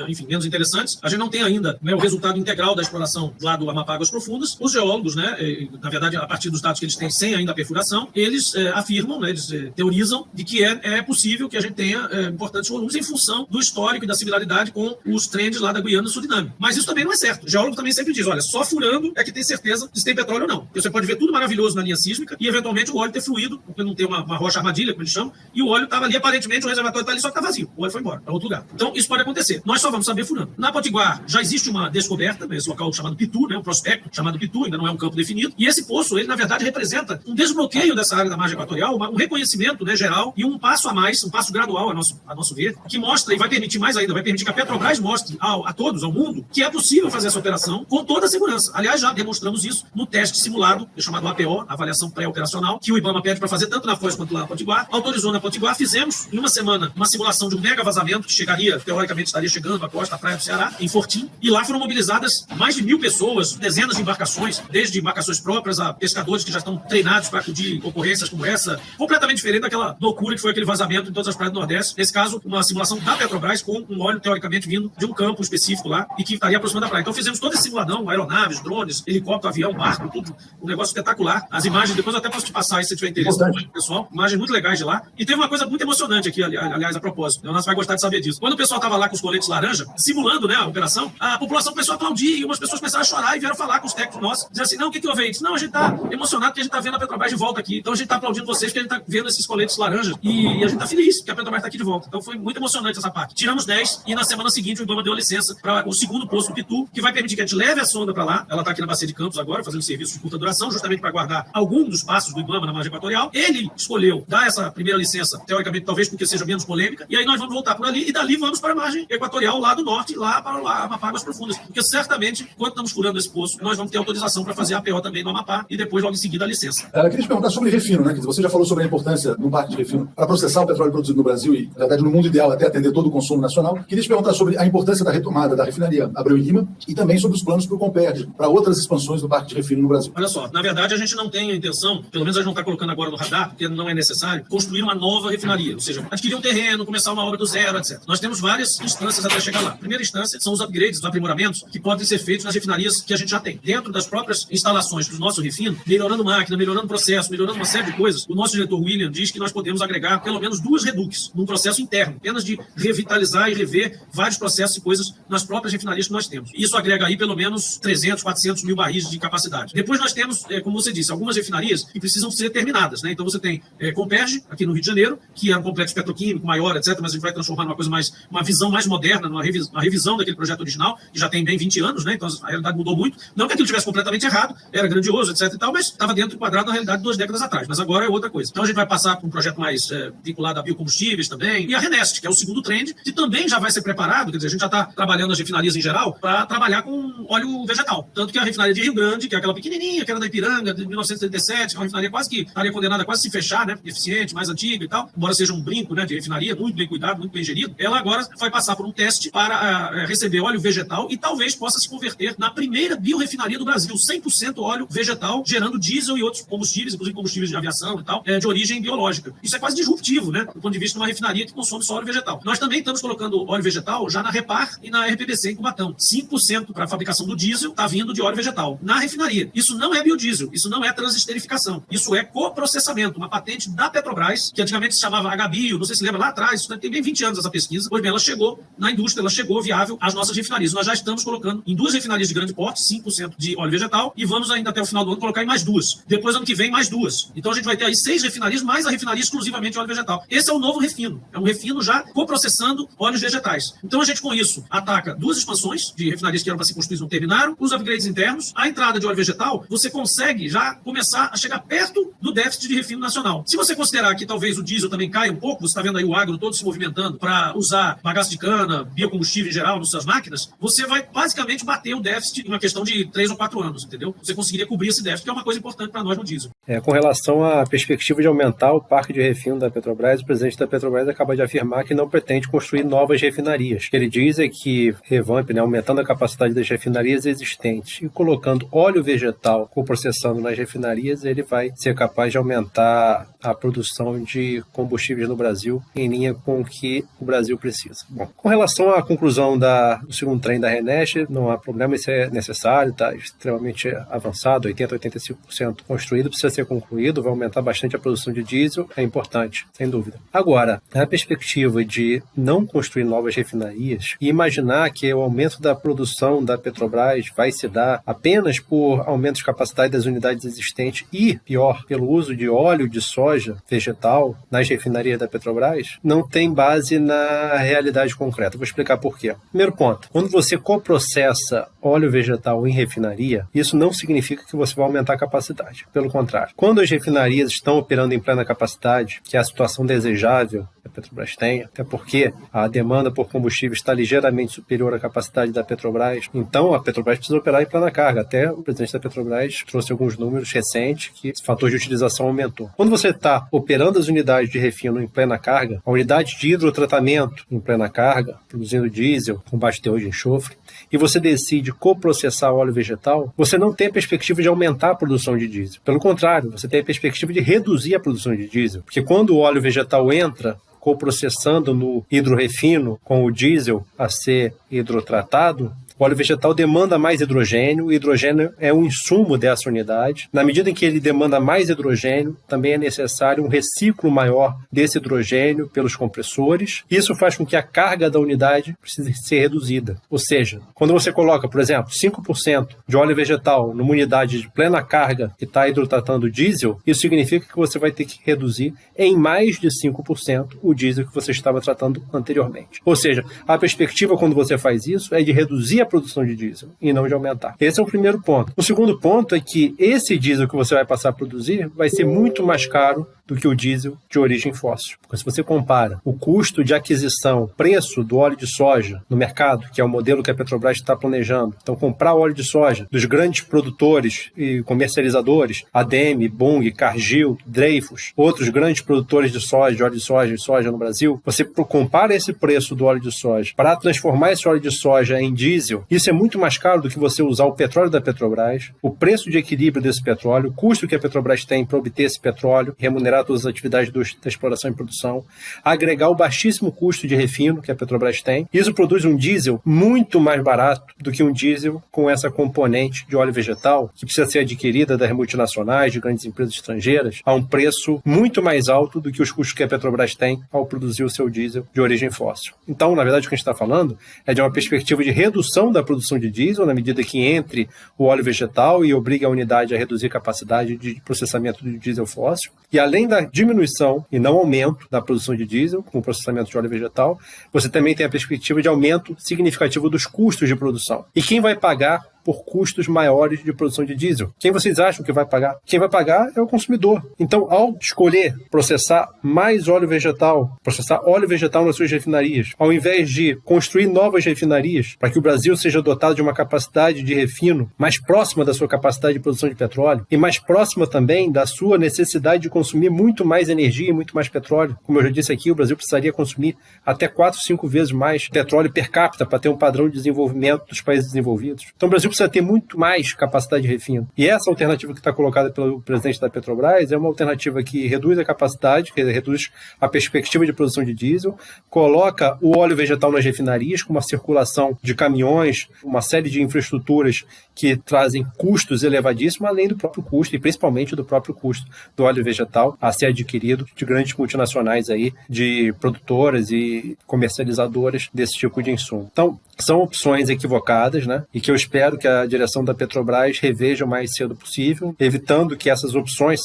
interessantes. A gente não tem ainda, né, o resultado integral da exploração lá do Amapá Águas Profundas. Os geólogos, né, na verdade, a partir dos dados que eles têm sem ainda a perfuração, eles afirmam, né, eles teorizam de que é possível que a gente tenha importantes volumes em função do histórico e da similaridade com os trends lá da Guiana e Suriname. Mas isso também não é certo. O geólogo também sempre diz, olha, só furando é que tem certeza se tem petróleo ou não. Porque você pode ver tudo maravilhoso na linha sísmica e, eventualmente, o óleo ter fluído, porque não tem uma rocha armadilha, como eles chamam, e o óleo estava ali, aparentemente, o reservatório está ali, só que está vazio. O óleo foi embora para outro lugar. Então, isso pode acontecer. Nós só vamos saber furando. Na Potiguar, já existe uma descoberta, nesse local chamado Pitu, né, um prospecto chamado Pitu, ainda não é um campo definido, e esse poço, ele, na verdade, representa um desbloqueio dessa área da margem equatorial, um reconhecimento, né, geral, e um passo a mais, um passo gradual, a nosso ver, que mostra, e vai permitir mais ainda, vai permitir que a Petrobras mostre a todos, ao mundo, que é possível fazer essa operação com toda a segurança. Aliás, já demonstramos isso no teste simulado, chamado APO, avaliação pré-operacional, que o IBAMA pede para fazer tanto na Foz quanto lá na Potiguar. Autorizou na Potiguar, fizemos em uma semana uma simulação de um mega vazamento que chegaria, teoricamente estaria chegando à costa, à praia do Ceará, em Fortim, e lá foram mobilizadas mais de 1.000 pessoas, dezenas de embarcações, desde embarcações próprias a pescadores que já estão treinados para acudir ocorrências como essa, completamente diferente daquela loucura que foi aquele vazamento em todas as praias do Nordeste. Nesse caso, uma simulação da Petrobras com um óleo teoricamente vindo de um campo específico lá e que estaria aproximando da praia. Então fizemos todo esse simuladão, aeronaves, drones, helicóptero, avião, barco, tudo, um negócio espetacular. As imagens, depois eu até posso te passar aí se tiver interesse, pessoal. Imagens muito legais de lá. E teve uma coisa muito emocionante aqui, aliás, a propósito. O Leonardo vai gostar de saber disso. Quando o pessoal estava lá com os coletes laranja, simulando, né, a operação, a população começou a aplaudir e umas pessoas começaram a chorar e vieram falar com os técnicos nossos, dizer assim, não, o que houve aí? Não, a gente está emocionado porque a gente está vendo a Petrobras de volta aqui. Então a gente está aplaudindo vocês porque a gente está vendo esses coletes laranja e a gente está feliz que a Petrobras está aqui de volta. Então foi muito emocionante essa parte. Tiramos 10 e na semana seguinte o IBAMA deu licença para o segundo poço do Pitu, que vai permitir que a gente leve a sonda para lá. Ela está aqui na Bacia de Campos agora, fazendo serviço de curta duração, justamente para guardar algum dos passos do IBAMA na margem equatorial. Ele escolheu dar essa primeira licença, teoricamente, talvez porque seja menos polêmica, e aí nós vamos voltar por ali, e dali vamos para a margem equatorial lá do norte, lá para lá, Amapá Águas Profundas. Porque certamente, quando estamos furando esse poço, nós vamos ter autorização para fazer a APO também no Amapá, e depois, logo em seguida, a licença. Eu queria te perguntar sobre refino, né? Você já falou sobre a importância do parque de refino para processar o petróleo produzido no Brasil e, na verdade, no mundo ideal, até atender todo o consumo nacional. Queria te perguntar sobre a importância da retomada da refinaria Abreu e Lima e também sobre os planos para o Comperd, para outras expansões do parque de refino no Brasil. Olha só, na verdade, a gente não tem a intenção, pelo menos a gente não está colocando agora no radar, porque não é necessário, construir uma nova refinaria, ou seja, adquirir um terreno, começar uma obra do zero, etc. Nós temos várias instâncias até chegar lá. A primeira instância são os upgrades, os aprimoramentos que podem ser feitos nas refinarias que a gente já tem. Dentro das próprias instalações do nosso refino, melhorando máquina, melhorando processo, melhorando uma série de coisas, o nosso diretor William diz que nós podemos agregar pelo menos 2 reducs num processo interno, apenas de revitalizar e rever vários processos e coisas nas próprias refinarias que nós temos. Isso agrega aí pelo menos 300, 400 mil barris de capacidade. Depois nós temos, como você disse, algumas refinarias que precisam ser terminadas, né? Então você tem Comperj, aqui no Rio de Janeiro, que é um complexo petroquímico maior, etc., mas a gente vai transformar numa coisa mais, uma visão mais moderna, uma revisão daquele projeto original, que já tem bem 20 anos, né? Então a realidade mudou muito. Não que aquilo estivesse completamente errado, era grandioso, etc. e tal, mas estava dentro do quadrado da realidade 2 décadas atrás. Mas agora é outra coisa. Então a gente vai passar por um projeto mais vinculado a biocombustíveis também, e a Renest, que é o segundo trend, que também já vai ser preparado, quer dizer, a gente já está trabalhando as refinarias em geral para trabalhar com óleo vegetal. Tanto que a refinaria de Rio Grande, que é aquela pequenininha, que era da Ipiranga, de 1937, uma refinaria quase que estaria condenada a quase se fechar, né? Eficiente, mais antiga e tal, embora seja um brinco, né, de refinaria, muito bem cuidado, muito bem gerido, ela agora vai passar por um teste para receber óleo vegetal e talvez possa se converter na primeira biorefinaria do Brasil, 100% óleo vegetal, gerando diesel e outros combustíveis, inclusive combustíveis de aviação e tal, de origem biológica. Isso é quase disruptivo, né, do ponto de vista de uma refinaria que consome só óleo vegetal. Nós também estamos colocando óleo vegetal já na Repar e na RPBC em Cubatão. 5% para a fabricação do diesel está vindo de óleo vegetal na refinaria. Isso não é biodiesel, isso não é transesterificação, isso é coprocessamento, uma patente da Petrobras, que antigamente se chamava HBio, não sei se lembra lá atrás, isso tem bem 20 anos essa pesquisa. Pois bem, ela chegou na indústria, ela chegou viável às nossas refinarias. Nós já estamos colocando em 2 refinarias de grande porte, 5% de óleo vegetal, e vamos ainda até o final do ano colocar em mais 2. Depois, ano que vem, mais 2. Então a gente vai ter aí 6 refinarias, mais a refinaria exclusivamente de óleo vegetal. Esse é o novo refino. É um refino já coprocessando óleos vegetais. Então a gente, com isso, ataca 2 expansões de refinarias que eram para se construir no terminal terminaram os upgrades internos, a entrada de óleo vegetal, você consegue já começar a chegar perto do déficit de refino nacional. Se você considerar que talvez o diesel também caia um pouco, você está vendo aí o agro todo se movimentando para usar bagaço de cana, biocombustível em geral nas suas máquinas, você vai basicamente bater o déficit em uma questão de 3 ou 4 anos, entendeu? Você conseguiria cobrir esse déficit, que é uma coisa importante para nós no diesel. Com relação à perspectiva de aumentar o parque de refino da Petrobras, o presidente da Petrobras acaba de afirmar que não pretende construir novas refinarias. O que ele diz é que revamp, aumentando a capacidade das refinarias existentes e colocando óleo vegetal coprocessando nas refinarias, ele vai ser capaz de aumentar a produção de combustíveis no Brasil em linha com o que o Brasil precisa. Bom, com relação à conclusão do segundo trem da RNEST, não há problema, isso é necessário, está extremamente avançado, 80% a 85% construído, precisa ser concluído, vai aumentar bastante a produção de diesel, é importante, sem dúvida. Agora, a perspectiva de não construir novas refinarias e imaginar que o aumento da produção da Petrobras vai se dar apenas por aumento de capacidade das unidades existentes e, pior, pelo uso de óleo de soja vegetal nas refinarias da Petrobras, não tem base na realidade concreta. Vou explicar por quê. Primeiro ponto, quando você coprocessa óleo vegetal em refinaria, isso não significa que você vai aumentar a capacidade. Pelo contrário, quando as refinarias estão operando em plena capacidade, que é a situação desejável que a Petrobras tem, até porque a demanda por combustível está ligeiramente superior à capacidade da Petrobras, então a Petrobras precisa operar em plena carga. Até o presidente da Petrobras trouxe alguns números recentes que esse fator de utilização aumentou. Quando você está operando as unidades de refino em plena carga, a unidade de hidrotratamento em plena carga, produzindo diesel com baixo teor de enxofre, e você decide coprocessar óleo vegetal, você não tem a perspectiva de aumentar a produção de diesel. Pelo contrário, você tem a perspectiva de reduzir a produção de diesel. Porque quando o óleo vegetal entra coprocessando no hidrorefino com o diesel a ser hidrotratado, o óleo vegetal demanda mais hidrogênio, o hidrogênio é um insumo dessa unidade. Na medida em que ele demanda mais hidrogênio, também é necessário um reciclo maior desse hidrogênio pelos compressores. Isso faz com que a carga da unidade precise ser reduzida. Ou seja, quando você coloca, por exemplo, 5% de óleo vegetal numa unidade de plena carga que está hidrotratando diesel, isso significa que você vai ter que reduzir em mais de 5% o diesel que você estava tratando anteriormente. Ou seja, a perspectiva quando você faz isso é de reduzir a produção de diesel e não de aumentar. Esse é o primeiro ponto. O segundo ponto é que esse diesel que você vai passar a produzir vai ser muito mais caro do que o diesel de origem fóssil. Porque se você compara o custo de aquisição, preço do óleo de soja no mercado, que é o modelo que a Petrobras está planejando, então comprar óleo de soja dos grandes produtores e comercializadores, ADM, Bunge, Cargill, Dreyfus, outros grandes produtores de soja, de óleo de soja e soja no Brasil, você compara esse preço do óleo de soja para transformar esse óleo de soja em diesel, isso é muito mais caro do que você usar o petróleo da Petrobras, o preço de equilíbrio desse petróleo, o custo que a Petrobras tem para obter esse petróleo, remunerar todas as atividades da exploração e produção, agregar o baixíssimo custo de refino que a Petrobras tem. Isso produz um diesel muito mais barato do que um diesel com essa componente de óleo vegetal que precisa ser adquirida das multinacionais, de grandes empresas estrangeiras, a um preço muito mais alto do que os custos que a Petrobras tem ao produzir o seu diesel de origem fóssil. Então, na verdade, o que a gente está falando é de uma perspectiva de redução da produção de diesel na medida que entre o óleo vegetal e obriga a unidade a reduzir a capacidade de processamento do diesel fóssil. E além da diminuição e não aumento da produção de diesel com o processamento de óleo vegetal, você também tem a perspectiva de aumento significativo dos custos de produção. E quem vai pagar por custos maiores de produção de diesel? Quem vocês acham que vai pagar? Quem vai pagar é o consumidor. Então, ao escolher processar mais óleo vegetal, processar óleo vegetal nas suas refinarias, ao invés de construir novas refinarias para que o Brasil seja dotado de uma capacidade de refino mais próxima da sua capacidade de produção de petróleo e mais próxima também da sua necessidade de consumir muito mais energia e muito mais petróleo. Como eu já disse aqui, o Brasil precisaria consumir até 4, 5 vezes mais petróleo per capita para ter um padrão de desenvolvimento dos países desenvolvidos. Então, o Brasil precisa ter muito mais capacidade de refino. E essa alternativa que está colocada pelo presidente da Petrobras é uma alternativa que reduz a capacidade, que reduz a perspectiva de produção de diesel, coloca o óleo vegetal nas refinarias com uma circulação de caminhões, uma série de infraestruturas que trazem custos elevadíssimos, além do próprio custo, e principalmente do próprio custo do óleo vegetal a ser adquirido de grandes multinacionais aí, de produtoras e comercializadoras desse tipo de insumo. Então, são opções equivocadas, né? E que eu espero que a direção da Petrobras reveja o mais cedo possível, evitando que essas opções,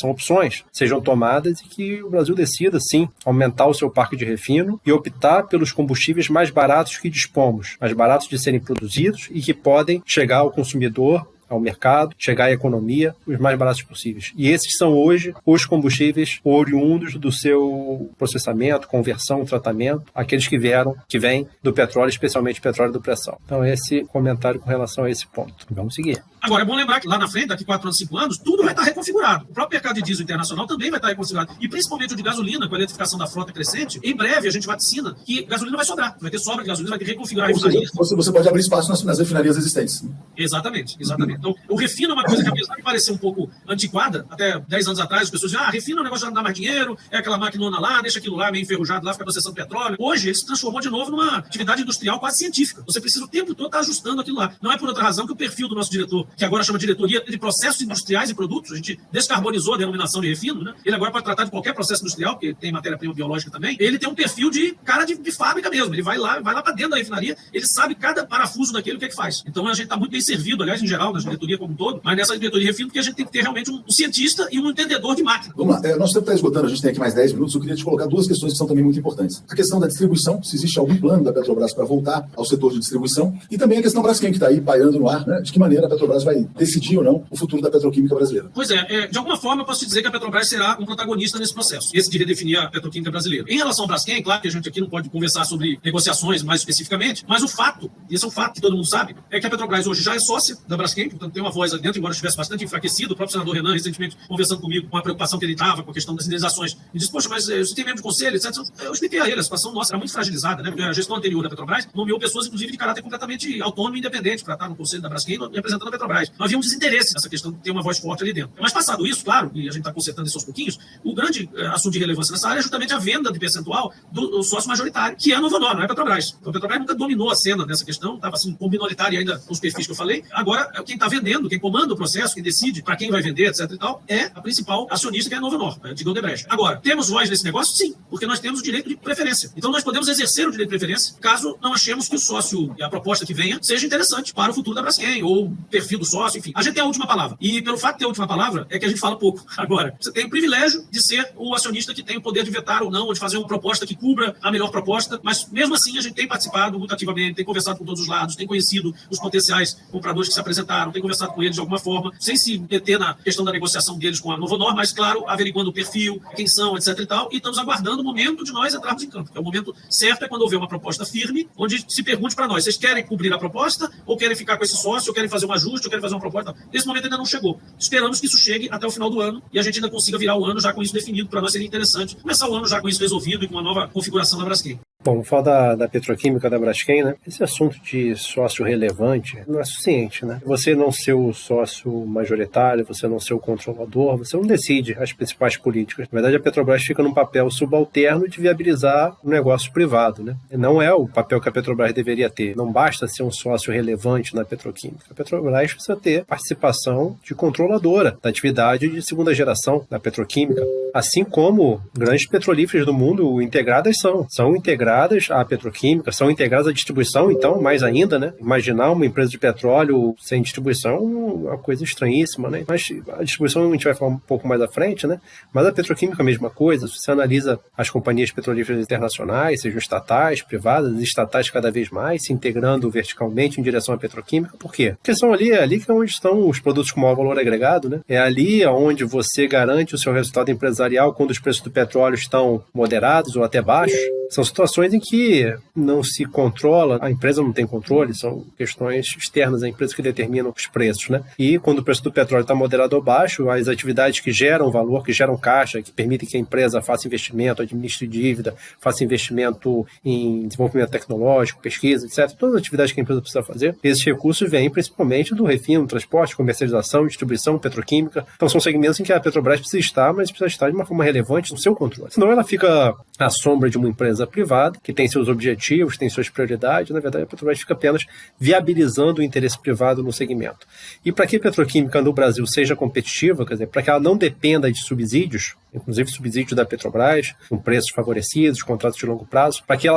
sejam tomadas e que o Brasil decida, sim, aumentar o seu parque de refino e optar pelos combustíveis mais baratos que dispomos, mais baratos de serem produzidos e que podem chegar ao consumidor, ao mercado, chegar à economia, os mais baratos possíveis. E esses são hoje os combustíveis oriundos do seu processamento, conversão, tratamento, aqueles que vêm do petróleo, especialmente petróleo do pré-sal. Então, esse comentário com relação a esse ponto. Vamos seguir. Agora, é bom lembrar que lá na frente, daqui 4 anos, 5 anos, tudo vai estar reconfigurado. O próprio mercado de diesel internacional também vai estar reconfigurado. E principalmente o de gasolina, com a eletrificação da frota crescente, em breve a gente vaticina que gasolina vai sobrar. Vai ter sobra de gasolina, vai ter que reconfigurar a refinaria. Você pode abrir espaço nas refinarias existentes. Exatamente. Então, o refino é uma coisa que, apesar de parecer um pouco antiquada, até 10 anos atrás as pessoas diziam, refino é um negócio de não dá mais dinheiro, é aquela maquinona lá, deixa aquilo lá meio enferrujado lá, fica processando petróleo. Hoje, ele se transformou de novo numa atividade industrial quase científica. Você precisa o tempo todo estar ajustando aquilo lá. Não é por outra razão que o perfil do nosso diretor, que agora chama diretoria de processos industriais e produtos, a gente descarbonizou a denominação de refino, né? Ele agora pode tratar de qualquer processo industrial, porque tem matéria-prima biológica também, ele tem um perfil de cara de fábrica mesmo. Ele vai lá para dentro da refinaria, ele sabe cada parafuso daquele o que é que faz. Então a gente está muito bem servido, aliás, em geral, na diretoria como um todo, mas nessa diretoria de refino, porque a gente tem que ter realmente um cientista e um entendedor de máquina. Vamos lá, nosso tempo está esgotando, a gente tem aqui mais 10 minutos, eu queria te colocar duas questões que são também muito importantes. A questão da distribuição, se existe algum plano da Petrobras para voltar ao setor de distribuição, e também a questão Braskem, que está aí pairando no ar, né? De que maneira a Petrobras vai decidir ou não o futuro da petroquímica brasileira. Pois de alguma forma eu posso te dizer que a Petrobras será um protagonista nesse processo, esse de redefinir a petroquímica brasileira. Em relação ao Braskem, claro que a gente aqui não pode conversar sobre negociações mais especificamente, mas o fato, e esse é um fato que todo mundo sabe, é que a Petrobras hoje já é sócia da Braskem, portanto tem uma voz ali dentro, embora estivesse bastante enfraquecido. O próprio senador Renan, recentemente, conversando comigo com a preocupação que ele estava com a questão das indenizações, me disse, poxa, mas você tem membro de conselho, etc. Eu expliquei a ele, a situação nossa era muito fragilizada, né? Porque a gestão anterior da Petrobras nomeou pessoas, inclusive, de caráter completamente autônomo e independente para estar no conselho da Braskem representando a Petrobras. Não havia um desinteresse nessa questão de ter uma voz forte ali dentro. Mas passado isso, claro, e a gente está consertando isso aos pouquinhos, o grande assunto de relevância nessa área é justamente a venda de percentual do sócio majoritário, que é a Novo Honor, não é a Petrobras. Então a Petrobras nunca dominou a cena nessa questão, estava assim, com minoritária ainda nos perfis que eu falei. Agora, quem está vendendo, quem comanda o processo, quem decide para quem vai vender, etc e tal, é a principal acionista, que é a Novo Honor, de Odebrecht. Agora, temos voz nesse negócio? Sim, porque nós temos o direito de preferência. Então nós podemos exercer o direito de preferência caso não achemos que o sócio e a proposta que venha seja interessante para o futuro da Braskem, ou o perfil do sócio, enfim. A gente tem a última palavra. E pelo fato de ter a última palavra, é que a gente fala pouco. Agora, você tem o privilégio de ser o acionista que tem o poder de vetar ou não, ou de fazer uma proposta que cubra a melhor proposta, mas mesmo assim a gente tem participado muito ativamente, tem conversado com todos os lados, tem conhecido os potenciais compradores que se apresentaram, tem conversado com eles de alguma forma, sem se meter na questão da negociação deles com a Novo Honor, mas claro, averiguando o perfil, quem são, etc e tal, e estamos aguardando o momento de nós entrarmos em campo. É o momento certo, é quando houver uma proposta firme, onde se pergunte para nós, vocês querem cobrir a proposta, ou querem ficar com esse sócio, ou querem fazer um ajuste, ou querem fazer uma proposta? Nesse momento ainda não chegou. Esperamos que isso chegue até o final do ano, e a gente ainda consiga virar o ano já com isso definido. Para nós seria interessante começar o ano já com isso resolvido e com uma nova configuração da Braskem. Bom, vamos falar da petroquímica da Braskem, né? Esse assunto de sócio relevante não é suficiente, né? Você não ser o sócio majoritário, você não ser o controlador, você não decide as principais políticas. Na verdade, a Petrobras fica num papel subalterno de viabilizar um negócio privado, né? Não é o papel que a Petrobras deveria ter. Não basta ser um sócio relevante na petroquímica. A Petrobras precisa ter participação de controladora da atividade de segunda geração da petroquímica, assim como grandes petrolíferas do mundo integradas são integradas à petroquímica, são integradas à distribuição, então, mais ainda, né? Imaginar uma empresa de petróleo sem distribuição é uma coisa estranhíssima, né? Mas a distribuição a gente vai falar um pouco mais à frente, né? Mas a petroquímica é a mesma coisa. Se você analisa as companhias petrolíferas internacionais, sejam estatais, privadas, estatais cada vez mais, se integrando verticalmente em direção à petroquímica, por quê? Porque são ali que é onde estão os produtos com maior valor agregado, né? É ali onde você garante o seu resultado empresarial quando os preços do petróleo estão moderados ou até baixos. São situações em que não se controla, a empresa não tem controle, são questões externas à empresa que determinam os preços, né? E quando o preço do petróleo está moderado ou baixo, as atividades que geram valor, que geram caixa, que permitem que a empresa faça investimento, administre dívida, faça investimento em desenvolvimento tecnológico, pesquisa, etc. Todas as atividades que a empresa precisa fazer, esses recursos vêm principalmente do refino, transporte, comercialização, distribuição, petroquímica. Então são segmentos em que a Petrobras precisa estar, mas precisa estar de uma forma relevante no seu controle. Senão ela fica à sombra de uma empresa empresa privada, que tem seus objetivos, tem suas prioridades. Na verdade, a Petrobras fica apenas viabilizando o interesse privado no segmento. E para que a petroquímica no Brasil seja competitiva, quer dizer, para que ela não dependa de subsídios, inclusive subsídios da Petrobras, com preços favorecidos, contratos de longo prazo, para que a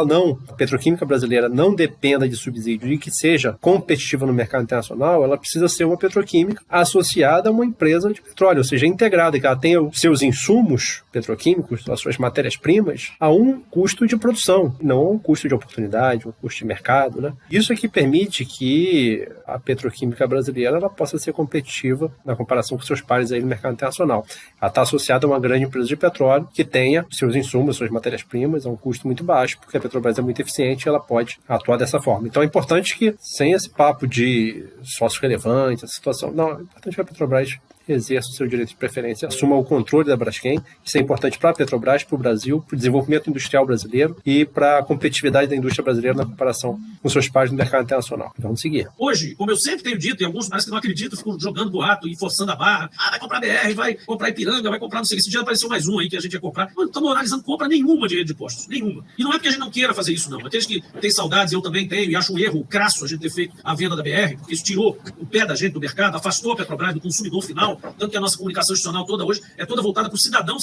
petroquímica brasileira não dependa de subsídios e que seja competitiva no mercado internacional, ela precisa ser uma petroquímica associada a uma empresa de petróleo, ou seja, integrada, que ela tenha os seus insumos petroquímicos, as suas matérias-primas, a um custo de produção, não a um custo de oportunidade, um custo de mercado, né? Isso é que permite que a petroquímica brasileira ela possa ser competitiva na comparação com seus pares aí no mercado internacional. Ela está associada a uma grande empresa de petróleo que tenha seus insumos, suas matérias-primas a um custo muito baixo, porque a Petrobras é muito eficiente e ela pode atuar dessa forma. Então é importante que, sem esse papo de sócio relevante, a situação, não, é importante que a Petrobras exerça o seu direito de preferência, assuma o controle da Braskem. Isso é importante para a Petrobras, para o Brasil, para o desenvolvimento industrial brasileiro e para a competitividade da indústria brasileira na comparação com seus pares no mercado internacional. Vamos seguir. Hoje, como eu sempre tenho dito, e alguns parece que não acreditam, ficam jogando boato e forçando a barra. Vai comprar BR, vai comprar Ipiranga, vai comprar não sei o que. Esse dia apareceu mais um aí que a gente ia comprar. Não estamos analisando compra nenhuma de rede de postos. Nenhuma. E não é porque a gente não queira fazer isso, não. Aqueles que têm saudades, eu também tenho, e acho um erro crasso a gente ter feito a venda da BR, porque isso tirou o pé da gente do mercado, afastou a Petrobras do consumidor final, tanto que a nossa comunicação institucional toda hoje é toda voltada para o cidadão,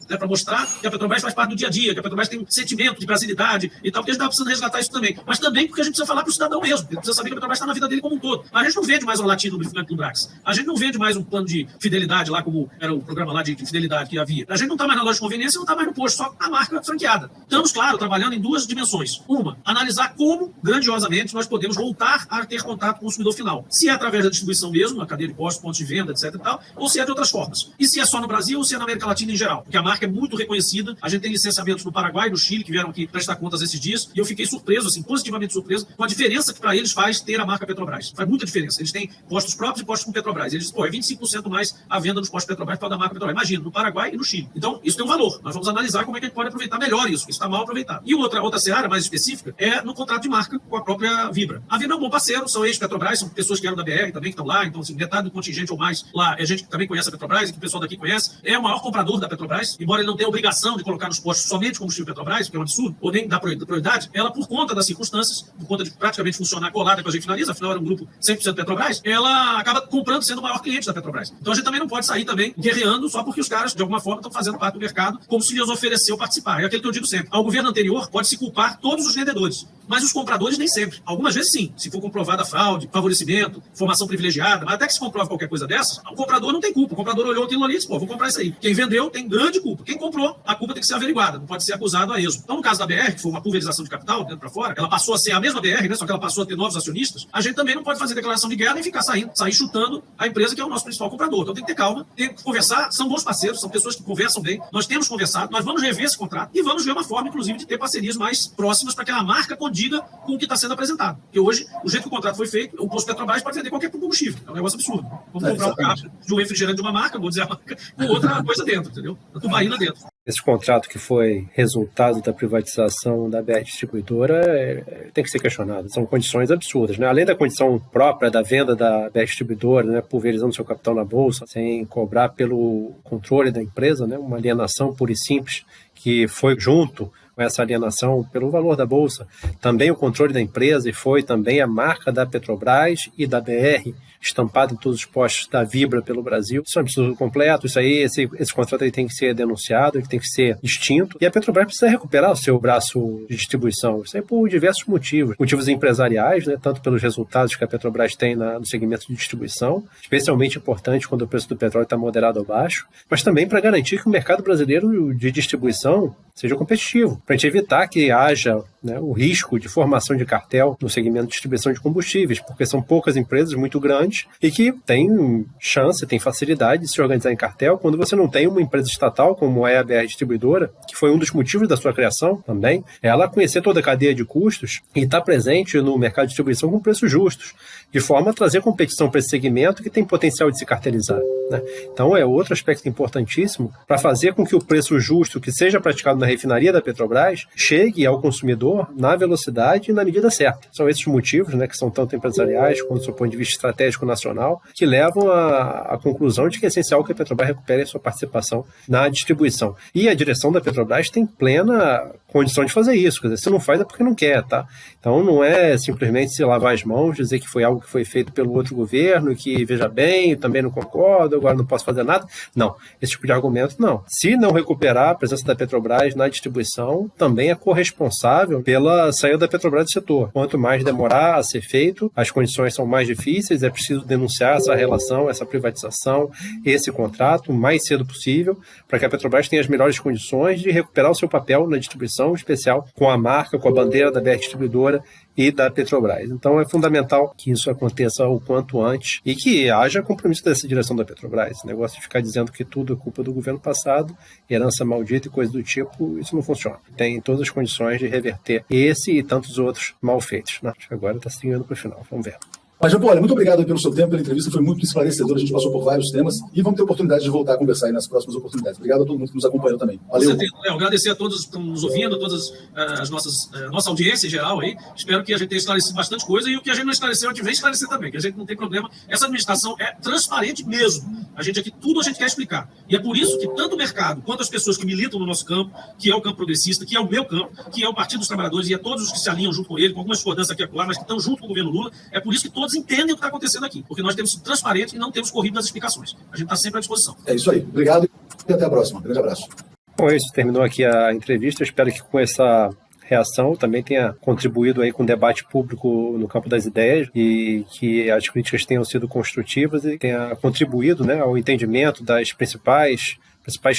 né, para mostrar que a Petrobras faz parte do dia a dia, que a Petrobras tem um sentimento de brasilidade e tal, porque a gente está precisando resgatar isso também. Mas também porque a gente precisa falar para o cidadão mesmo, ele precisa saber que a Petrobras está na vida dele como um todo. A gente não vende mais um latino lubrificante no Brax, a gente não vende mais um plano de fidelidade lá, como era o programa lá de fidelidade que havia. A gente não está mais na loja de conveniência, não está mais no posto, só na marca franqueada. Estamos, claro, trabalhando em duas dimensões. Uma, analisar como, grandiosamente, nós podemos voltar a ter contato com o consumidor final. Se é através da distribuição mesmo, a cadeia de postos, pontos de venda, etc e tal, ou se é de outras formas. E se é só no Brasil ou se é na América Latina em geral. Porque a marca é muito reconhecida. A gente tem licenciamentos no Paraguai e no Chile que vieram aqui prestar contas esses dias. E eu fiquei surpreso, assim, positivamente surpreso, com a diferença que para eles faz ter a marca Petrobras. Faz muita diferença. Eles têm postos próprios e postos com Petrobras. Eles dizem, é 25% mais a venda nos postos Petrobras para da marca Petrobras. Imagina, no Paraguai e no Chile. Então, isso tem um valor. Nós vamos analisar como é que a gente pode aproveitar melhor isso. Isso está mal aproveitado. E outra seara mais específica é no contrato de marca com a própria Vibra. A Vibra é um bom parceiro, são ex-Petrobras, são pessoas que eram da BR também, que estão lá. Então, assim, metade do contingente ou mais lá é gente que também conhece a Petrobras e que o pessoal daqui conhece. É o maior comprador da Petrobras, embora ele não tenha obrigação de colocar nos postos somente combustível Petrobras, que é um absurdo, ou nem dar prioridade, ela, por conta das circunstâncias, por conta de praticamente funcionar colada, depois a gente finaliza, afinal era um grupo 100% Petrobras, ela acaba comprando, sendo o maior cliente da Petrobras. Então a gente também não pode sair também guerreando só porque os caras, de alguma forma, estão fazendo parte do mercado, como se lhes ofereceu participar. É aquilo que eu digo sempre. Ao governo anterior pode se culpar todos os vendedores, mas os compradores nem sempre. Algumas vezes sim, se for comprovada fraude, favorecimento, formação privilegiada, mas até que se comprove qualquer coisa dessas, o comprador não tem culpa. O comprador olhou aquilo ali e disse, vou comprar isso aí. Quem vendeu tem grande culpa. Quem comprou, a culpa tem que ser averiguada, não pode ser acusado a esmo. Então, no caso da BR, que foi uma pulverização de capital, dentro para fora, ela passou a ser a mesma BR, né? Só que ela passou a ter novos acionistas, a gente também não pode fazer declaração de guerra e ficar sair chutando a empresa que é o nosso principal comprador. Então tem que ter calma, tem que conversar, são bons parceiros, são pessoas que conversam bem, nós temos conversado, nós vamos rever esse contrato e vamos ver uma forma, inclusive, de ter parcerias mais próximas para que a marca condiga com o que está sendo apresentado. Porque hoje, o jeito que o contrato foi feito, o posto Petrobras pode vender qualquer combustível. É um negócio absurdo. Vamos comprar um carro de um refrigerante de uma marca, vou dizer a marca, com outra coisa dentro, entendeu? A tubaína dentro. Esse contrato que foi resultado da privatização da BR Distribuidora tem que ser questionado. São condições absurdas, né? Além da condição própria da venda da BR Distribuidora, né, pulverizando seu capital na bolsa, sem cobrar pelo controle da empresa, né, uma alienação pura e simples que foi junto com essa alienação pelo valor da bolsa, também o controle da empresa e foi também a marca da Petrobras e da BR estampado em todos os postos da Vibra pelo Brasil. Isso é um absurdo completo. Isso aí, esse contrato aí tem que ser denunciado, ele tem que ser extinto. E a Petrobras precisa recuperar o seu braço de distribuição. Isso aí por diversos motivos. Motivos empresariais, né, tanto pelos resultados que a Petrobras tem no segmento de distribuição, especialmente importante quando o preço do petróleo está moderado ou baixo, mas também para garantir que o mercado brasileiro de distribuição seja competitivo, para a gente evitar que haja, né, o risco de formação de cartel no segmento de distribuição de combustíveis, porque são poucas empresas muito grandes e que têm chance, têm facilidade de se organizar em cartel quando você não tem uma empresa estatal como é a BR Distribuidora, que foi um dos motivos da sua criação também, ela conhecer toda a cadeia de custos e estar presente no mercado de distribuição com preços justos, de forma a trazer competição para esse segmento que tem potencial de se cartelizar, né? Então é outro aspecto importantíssimo para fazer com que o preço justo que seja praticado na refinaria da Petrobras chegue ao consumidor na velocidade e na medida certa. São esses motivos, né, que são tanto empresariais quanto do ponto de vista estratégico nacional, que levam à conclusão de que é essencial que a Petrobras recupere a sua participação na distribuição. E a direção da Petrobras tem plena condição de fazer isso. Quer dizer, se não faz é porque não quer, tá? Então não é simplesmente se lavar as mãos, dizer que foi algo que foi feito pelo outro governo, que veja bem, eu também não concordo, agora não posso fazer nada. Não, esse tipo de argumento não. Se não recuperar a presença da Petrobras na distribuição, também é corresponsável pela saída da Petrobras do setor. Quanto mais demorar a ser feito, as condições são mais difíceis, é preciso denunciar essa relação, essa privatização, esse contrato o mais cedo possível, para que a Petrobras tenha as melhores condições de recuperar o seu papel na distribuição, em especial com a marca, com a bandeira da BR Distribuidora e da Petrobras. Então é fundamental que isso aconteça o quanto antes e que haja compromisso dessa direção da Petrobras. Esse negócio de ficar dizendo que tudo é culpa do governo passado, herança maldita e coisa do tipo, isso não funciona. Tem todas as condições de reverter esse e tantos outros mal feitos. Né? Agora está seguindo para o final. Vamos ver. Mas, Jean Paul, olha, muito obrigado pelo seu tempo, pela entrevista, foi muito esclarecedor, a gente passou por vários temas e vamos ter oportunidade de voltar a conversar aí nas próximas oportunidades. Obrigado a todo mundo que nos acompanhou também. Valeu. Com certeza, agradecer a todos que estão nos ouvindo, a todas as nossa audiência em geral aí. Espero que a gente tenha esclarecido bastante coisa e o que a gente não esclareceu, a gente vem esclarecer também, que a gente não tem problema. Essa administração é transparente mesmo. A gente aqui, tudo a gente quer explicar. E é por isso que tanto o mercado quanto as pessoas que militam no nosso campo, que é o campo progressista, que é o meu campo, que é o Partido dos Trabalhadores e é todos os que se alinham junto com ele, com algumas discordâncias aqui e acolá, mas que estão junto com o governo Lula, é por isso que todos entendem o que está acontecendo aqui, porque nós temos sido transparentes e não temos corrido nas explicações. A gente está sempre à disposição. É isso aí. Obrigado e até a próxima. Grande abraço. Bom, isso terminou aqui a entrevista. Eu espero que com essa reação também tenha contribuído aí com o debate público no campo das ideias e que as críticas tenham sido construtivas e tenha contribuído, né, ao entendimento das principais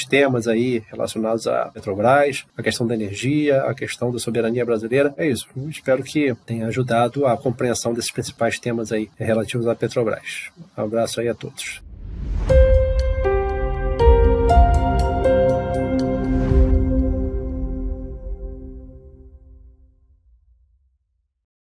temas aí relacionados à Petrobras, a questão da energia, a questão da soberania brasileira. É isso. Eu espero que tenha ajudado a compreensão desses principais temas aí relativos à Petrobras. Um abraço aí a todos.